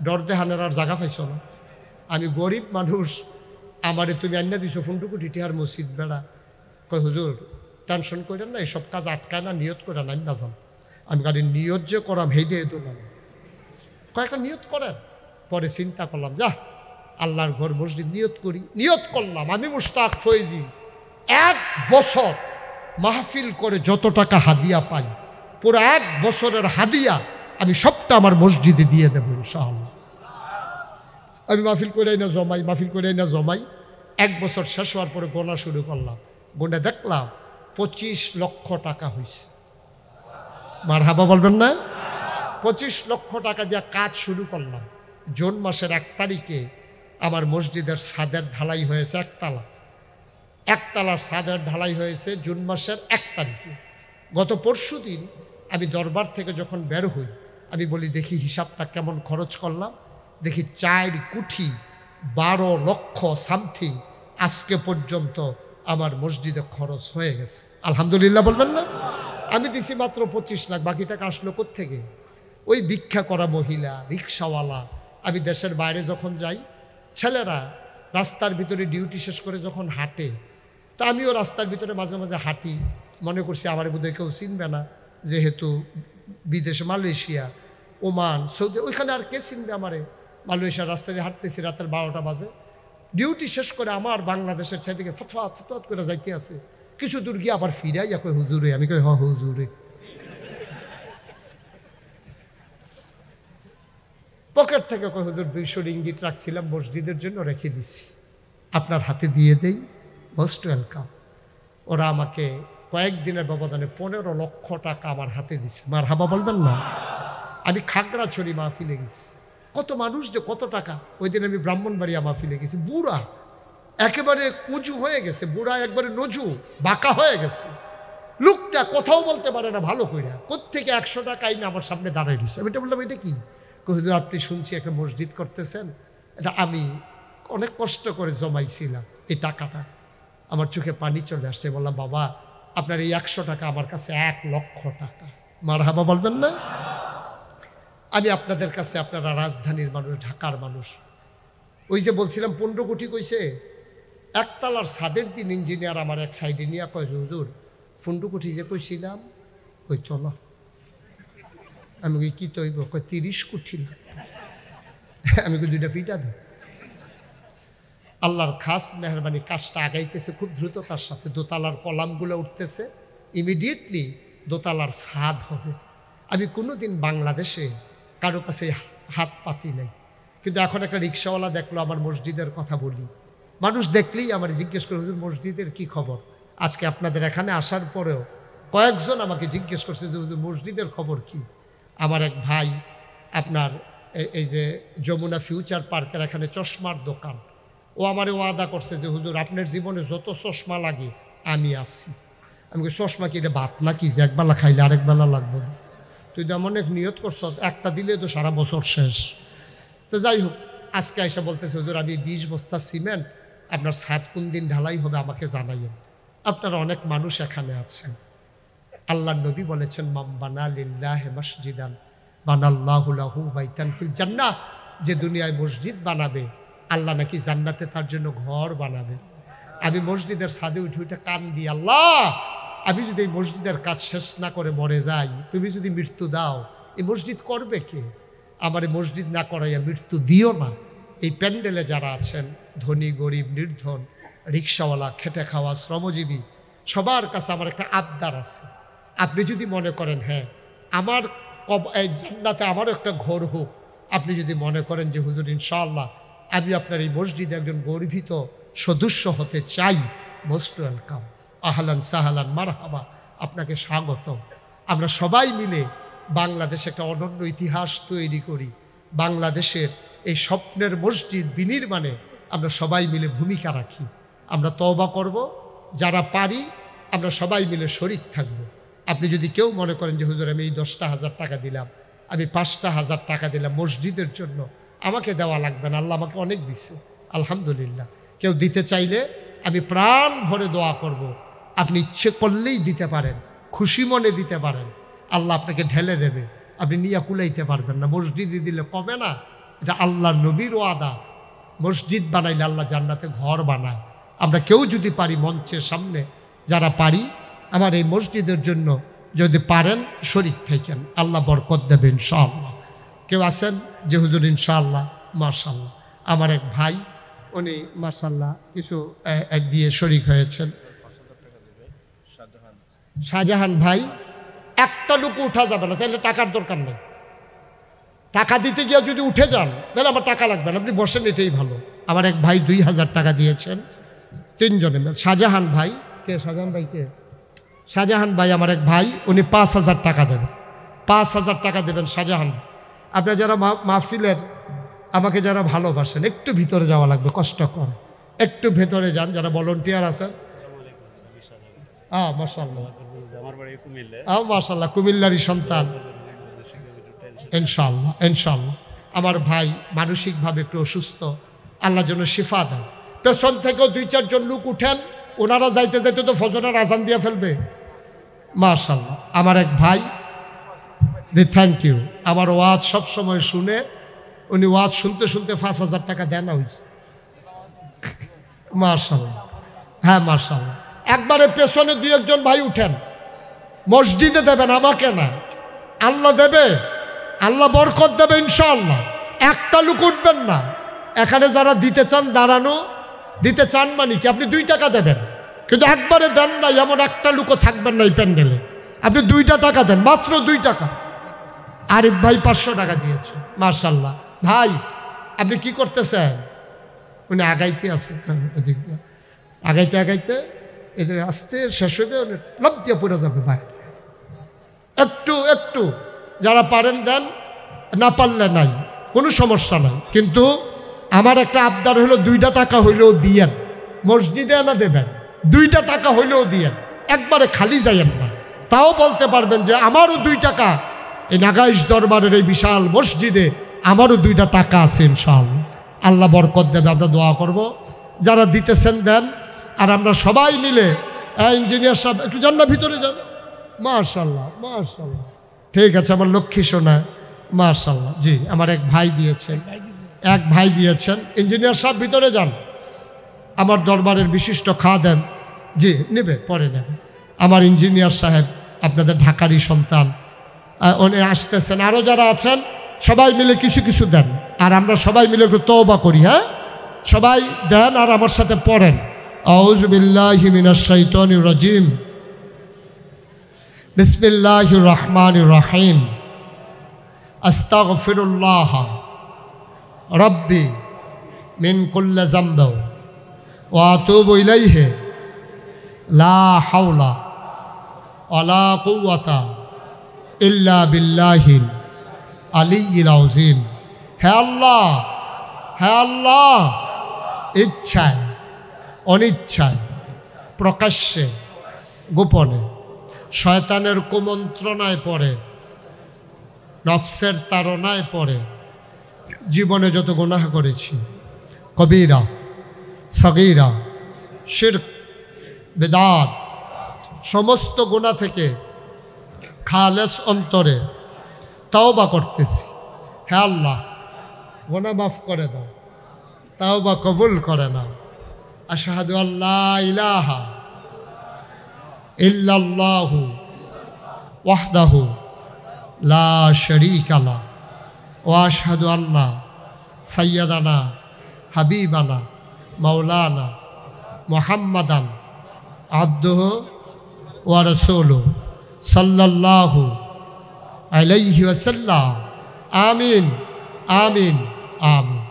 ডর দেহানের আর জায়গা পাইছ না, আমি গরিব মানুষ, আমারে তুমি আন্না দিছো 15 কোটি টাকার মসজিদ। বেড়া কয়, হুজুর টেনশন করেন না, এইসব কাজ আটকায় না, নিয়ত করে না, আমি বাজান। আমি গাড়ি নিয়ত যে করাম হেঁটে তো না, কয়েকটা নিয়ত করেন। পরে চিন্তা করলাম, যা আল্লাহর ঘর মসজিদ নিয়ত করি। নিয়ত করলাম, আমি মুশতাক ফয়েজি 1 বছর মাহফিল করে যত টাকা হাদিয়া পাই, পুরো 1 বছরের হাদিয়া আমি সবটা আমার মসজিদে দিয়ে দেবো ইনশাআল্লাহ। আমি মাহফিল করে না জমাই, মাহফিল করে না জমাই। 1 বছর শেষ হওয়ার পরে গোনা শুরু করলাম। গুনে দেখলাম 25 লক্ষ টাকা হয়েছে। মারহাবা বলবেন না? 25 লক্ষ টাকা দিয়ে কাজ শুরু করলাম। জুন মাসের 1 তারিখে আমার মসজিদের ছাদের ঢালাই হয়েছে একতলার ছাদের ঢালাই হয়েছে জুন মাসের 1 তারিখে। গত পরশু দিন আমি দরবার থেকে যখন বের হই, আমি বলি দেখি হিসাবটা কেমন খরচ করলাম, দেখি 4 কোটি 12 লক্ষ সামথিং আজকে পর্যন্ত আমার মসজিদে খরচ হয়ে গেছে। আলহামদুলিল্লাহ বলবেন না? আমি দিছি মাত্র 25 লাখ, বাকি টাকা আসলো কোত্থেকে? ওই ভিক্ষা করা মহিলা, রিক্সাওয়ালা। আমি দেশের বাইরে যখন যাই, ছেলেরা রাস্তার ভিতরে ডিউটি শেষ করে যখন হাঁটে, তা আমিও রাস্তার ভিতরে মাঝে মাঝে হাঁটি, মনে করছি আমার বোধহয় কেউ চিনবে না, যেহেতু বিদেশে মালয়েশিয়া, ওমান, সৌদি, ওইখানে আর কে চিনবে আমারে। মালয়েশিয়ার রাস্তা দিয়ে হাঁটতেছি, রাতের 12টা বাজে, ডিউটি শেষ করে আমার বাংলাদেশের ছেলেকে ফতফাত করে যাইতে আছে। কিছু দূর গিয়ে আবার ফিরাইয়া কই হুজুরে, আমি কই হুজুরে। পকেট থেকে কই হুজুর 200 রিঙ্গিট রাখছিলাম মসজিদের জন্য, রেখে দিছি, আপনার হাতে দিয়ে দেই, মোস্ট ওয়েলকাম। ওরা আমাকে কয়েকদিনের ব্যবধানে 15 লক্ষ টাকা আমার হাতে দিছে। মারহাবা বলবেন না? আমি খাগড়াছড়ি মাহফিলে গেছি, কত মানুষ যে কত টাকা। ওই দিন আমি ব্রাহ্মণবাড়িয়া মাহফিলে গেছি, বুড়া একেবারে কুঁচু হয়ে গেছে, বুড়া একবারে নজু বাঁকা হয়ে গেছে, লোকটা কথাও বলতে পারে না ভালো কইরা। কোত্থেকে 100 টাকা আইনা আমার সামনে দাঁড়াই দিচ্ছে। আমি এটা বললাম, এটা কি? হুজুর আপনি শুনছি একটা মসজিদ করতেছেন, এটা আমি অনেক কষ্ট করে জমাইছিলাম এই টাকাটা। আমার চোখে পানি চলে আসছে। বললাম, বাবা আপনার এই 100 টাকা আমার কাছে 1 লক্ষ টাকা। মারহাবা বলবেন না? আমি আপনাদের কাছে, আপনারা রাজধানীর মানুষ, ঢাকার মানুষ, ওই যে বলছিলাম 15 কোটি কইছে, একতলার ছাদের দিন ইঞ্জিনিয়ার আমার এক সাইডে নিয়ে কয়, হুজুর 15 কোটি যে কইছিলাম ওই তো না। আমি কই কি তৈব? কয় 30 কোটি না। আমি কই 2টা ফিটা দিই। আল্লাহর খাস মেহরবানি, কাজটা আগাইতেছে খুব দ্রুততার সাথে। দোতলার কলামগুলো উঠতেছে, ইমিডিয়েটলি দোতলার ছাদ হবে। আমি কোনোদিন বাংলাদেশে কারো কাছে হাত পাতি নাই, কিন্তু এখন একটা রিক্সাওয়ালা দেখলো আমার মসজিদের কথা বলি, মানুষ দেখলেই আমার জিজ্ঞেস করে, হুজুর মসজিদের কি খবর? আজকে আপনাদের এখানে আসার পরেও কয়েকজন আমাকে জিজ্ঞেস করছে যে হুজুর মসজিদের খবর কি। আমার এক ভাই আপনার এই যে যমুনা ফিউচার পার্কের এখানে চশমার দোকান, ও আমারে ওয়াদা করছে যে হুজুর আপনার জীবনে যত চশমা লাগে আমি আসছি। আমি চশমা কি এটা ভাত নাকি যে একবেলা খাইলে আরেক বেলা লাগবে না? তুই তো অনেক নিয়ত করছ, একটা দিলে তো সারা বছর শেষ। তো যাই হোক, আজকে এসে বলতেছে হুজুর আমি 20 বস্তা সিমেন্ট, আপনার ছাদ কোন দিন ঢালাই হবে আমাকে জানাইয়েন। আপনারা অনেক মানুষ এখানে আছেন। আল্লাহ নবী বলেছেন, মাম বানা লিল্লাহি মসজিদান বানাল্লাহু লাহু বাইতান ফিল জান্নাহ, যে দুনিয়ায় মসজিদ বানাবে আল্লাহ নাকি জান্নাতে তার জন্য ঘর বানাবে। আমি মসজিদের ছাদে উঠে উঠে কান দিই, আল্লাহ আমি যদি এই মসজিদের কাজ শেষ না করে মরে যাই, তুমি যদি মৃত্যু দাও, এই মসজিদ করবে কে? আমার এই মসজিদ না করাইয়া মৃত্যু দিও না। এই প্যান্ডেলে যারা আছেন, ধনী গরিব নির্ধন, রিক্সাওয়ালা, খেটে খাওয়া শ্রমজীবী, সবার কাছে আমার একটা আবদার আছে। আপনি যদি মনে করেন হ্যাঁ আমার এই জান্নাতে আমারও একটা ঘর হোক, আপনি যদি মনে করেন যে হুজুর ইনশাআল্লাহ আমি আপনার এই মসজিদে একজন গর্বিত সদস্য হতে চাই, মোস্ট ওয়েলকাম, আহলান সাহালান মারহাবা, আপনাকে স্বাগত। আমরা সবাই মিলে বাংলাদেশে একটা অনন্য ইতিহাস তৈরি করি। বাংলাদেশের এই স্বপ্নের মসজিদ বিনির্মাণে আমরা সবাই মিলে ভূমিকা রাখি। আমরা তওবা করব, যারা পারি আমরা সবাই মিলে শরিক থাকব। আপনি যদি কেউ মনে করেন যে হুজুর আমি এই 10,000 টাকা দিলাম, আমি 5,000 টাকা দিলাম মসজিদের জন্য, আমাকে দেওয়া লাগবে না, আল্লাহ আমাকে অনেক দিচ্ছে, আলহামদুলিল্লাহ। কেউ দিতে চাইলে আমি প্রাণ ভরে দোয়া করব। আপনি ইচ্ছে করলেই দিতে পারেন, খুশি মনে দিতে পারেন, আল্লাহ আপনাকে ঢেলে দেবে, আপনি নিয়ে কুলাইতে পারবেন না। মসজিদে দিলে কমে না, এটা আল্লাহ নবীর ওয়াদা। মসজিদ বানাইলে আল্লাহ জান্নাতে ঘর বানায়। আমরা কেউ যদি পারি মঞ্চের সামনে যারা পারি আমার এই মসজিদের জন্য যদি পারেন শরীক থাকেন, আল্লাহ বরকত দেবে ইনশাআল্লাহ। কেউ আছেন যে হুজুর ইনশাআল্লাহ? মাশাআল্লাহ, আমার এক ভাই উনি মাশাআল্লাহ কিছু এক দিয়ে শরীক হয়েছেন। শাহজাহান ভাই, একটা লোক উঠা যাবে না, তাহলে টাকার দরকার নেই। টাকা দিতে গিয়ে যদি উঠে যান তাহলে আমার টাকা লাগবে না, আপনি বসেন, এটাই ভালো। আমার এক ভাই 2,000 টাকা দিয়েছেন, 3 জনে। শাহজাহান ভাই কে? শাহজাহান ভাই কে? শাহজাহান ভাই আমার এক ভাই, উনি 5,000 টাকা দেবেন। 5,000 টাকা দেবেন শাহজাহান ভাই। আপনার যারা মাহফিলের আমাকে যারা ভালোবাসেন একটু ভিতরে যাওয়া লাগবে, কষ্ট করে একটু ভেতরে যান যারা ভলান্টিয়ার আছেন। মাশাআল্লাহ, মাশাআল্লাহ, কুমিল্লারই সন্তান। ইনশাআল্লাহ ইনশাআল্লাহ। আমার ভাই মানসিকভাবে একটু অসুস্থ, আল্লাহ যেন শিফা দেয়। পেছন থেকেও 2-4 জন লোক উঠেন, ওনারা যাইতে যাইতে তো ফজরের আজান দিয়ে ফেলবে। মাশাআল্লাহ, আমার এক ভাই, থ্যাংক ইউ। আমার ওয়াজ সবসময় শুনে, উনি ওয়াজ শুনতে শুনতে 5,000 টাকা দেন হয়েছে। মাশাআল্লাহ, হ্যাঁ মাশাআল্লাহ। একবারে পেছনে 2-1 জন ভাই উঠেন, মসজিদে দেবেন, আমাকে না, আল্লাহ দেবে, আল্লাহ বরকত দেবে ইনশাআল্লাহ। একটা লোক উঠবেন না। এখানে যারা দিতে চান দাঁড়ানো, দিতে চান মানে কি আপনি 2 টাকা দেবেন, কিন্তু একবারে দেন না এমন একটা লোকও থাকবেন না এই প্যান্ডেলে। আপনি 2টা টাকা দেন, মাত্র 2 টাকা। আরিফ ভাই 500 টাকা দিয়েছে, মাশাআল্লাহ। ভাই আপনি কি করতেছেন? উনি আগাইতে আছে, ওদিক দিয়ে আগাইতে আগাইতে এদের আস্তে শেষ হবে, উনি লাফ দিয়ে পড়ে যাবে ভাই। একটু একটু যারা পারেন দেন, না পারলে নাই, কোনো সমস্যা নাই। কিন্তু আমার একটা আবদার হলো 2টা টাকা হইলেও দিয়েন, মসজিদে না দেবেন, 2টা টাকা হইলেও দিয়েন, একবারে খালি যাইয়েন না। তাও বলতে পারবেন যে আমারও 2 টাকা এই নাগাইশ দরবারের এই বিশাল মসজিদে আমারও 2টা টাকা আছে ইনশাআল্লাহ। আল্লাহ বরকত দেবে, আমরা দোয়া করব। যারা দিতেছেন দেন, আর আমরা সবাই মিলে, ইঞ্জিনিয়ার সাহেব একটু যান না ভিতরে যান। মাশাআল্লাহ মাশাআল্লাহ, ঠিক আছে আমার লক্ষ্মী সোনা, মাশাআল্লাহ। জি, আমার এক ভাই দিয়েছেন, ইঞ্জিনিয়ার সাহেব ভিতরে যান। আমার দরবারের বিশিষ্ট খাদেম, জি নেবে, পরে নেবে। আমার ইঞ্জিনিয়ার সাহেব আপনাদের ঢাকারই সন্তান, উনি আসতেছেন। আরও যারা আছেন সবাই মিলে কিছু কিছু দেন, আর আমরা সবাই মিলে একটু তওবা করি। হ্যাঁ, সবাই দেন আর আমার সাথে পড়েন, আউযু বিল্লাহি মিনাশ শাইতানির রাজিম, বিসমিল্লাহির রহমানির রহিম, আস্তাগফিরুল্লাহ রব্বি মিন কুল্লি যামবি ওয়া আতুবু ইলাইহি লা হাওলা ওয়ালা কুওয়াতা ইল্লা বিল্লাহিল আলিয়্যিল আযীম। হে আল্লাহ, হে আল্লাহ, ইচ্ছায় অনিচ্ছায়, প্রকাশ্যে গোপনে, শয়তানের কুমন্ত্রণায় পড়ে, নফসের তাড়নায় পড়ে জীবনে যত গুনাহ করেছি, কবিরা সগীরা, শিরক বিদআত, সমস্ত গুনাহ থেকে খালেস অন্তরে তাওবা করতেছি। হে আল্লাহ, গুনাহ মাফ করে দাও, তাওবা কবুল করে নাও। আশহাদু আল্লা ইলাহা ইল্লাল্লাহু ওয়াহদাহু লা শারীকা লাহ ওয়া আশহাদু আন্না সাইয়্যিদানা হাবিবানা মাওলানা মুহাম্মাদান আবদুহু ওয়া রাসূলুহু সাল্লাল্লাহু আলাইহি ওয়াসাল্লাম। আমিন আমিন আমিন।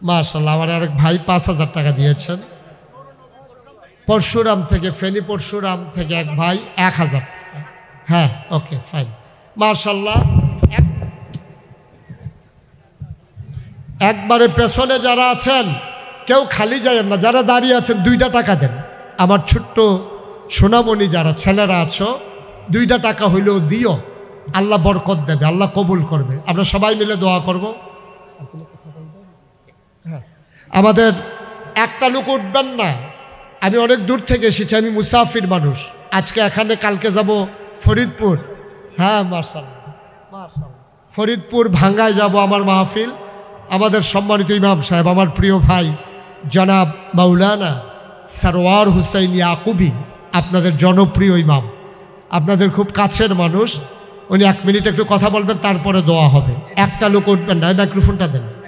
মাশাআল্লাহ, আমার আরেক ভাই 5,000 টাকা দিয়েছেন। পরশুরাম থেকে, ফেনী পরশুরাম থেকে এক ভাই 1,000 টাকা। হ্যাঁ, ওকে ফাইন, মাশাআল্লাহ। একবারে পেছনে যারা আছেন কেউ খালি যায়েন না, যারা দাঁড়িয়ে আছেন 2টা টাকা দেন। আমার ছোট্ট সোনামণি যারা ছেলেরা আছো, 2টা টাকা হইলেও দিও, আল্লাহ বরকত দেবে, আল্লাহ কবুল করবে। আমরা সবাই মিলে দোয়া করব। হ্যাঁ, আমাদের একটা লোক উঠবেন না। আমি অনেক দূর থেকে এসেছি, আমি মুসাফির মানুষ। আজকে এখানে, কালকে যাব ফরিদপুর। হ্যাঁ মাশাআল্লাহ মাশাআল্লাহ, ফরিদপুর ভাঙ্গায় যাব আমার মাহফিল। আমাদের সম্মানিত ইমাম সাহেব, আমার প্রিয় ভাই জনাব মাওলানা সরওয়ার হুসাইন ইয়াকুবি, আপনাদের জনপ্রিয় ইমাম, আপনাদের খুব কাছের মানুষ। উনি 1 মিনিট একটু কথা বলবেন, তারপরে দোয়া হবে। একটা লোক উঠবেন না, মাইক্রোফোনটা দেন।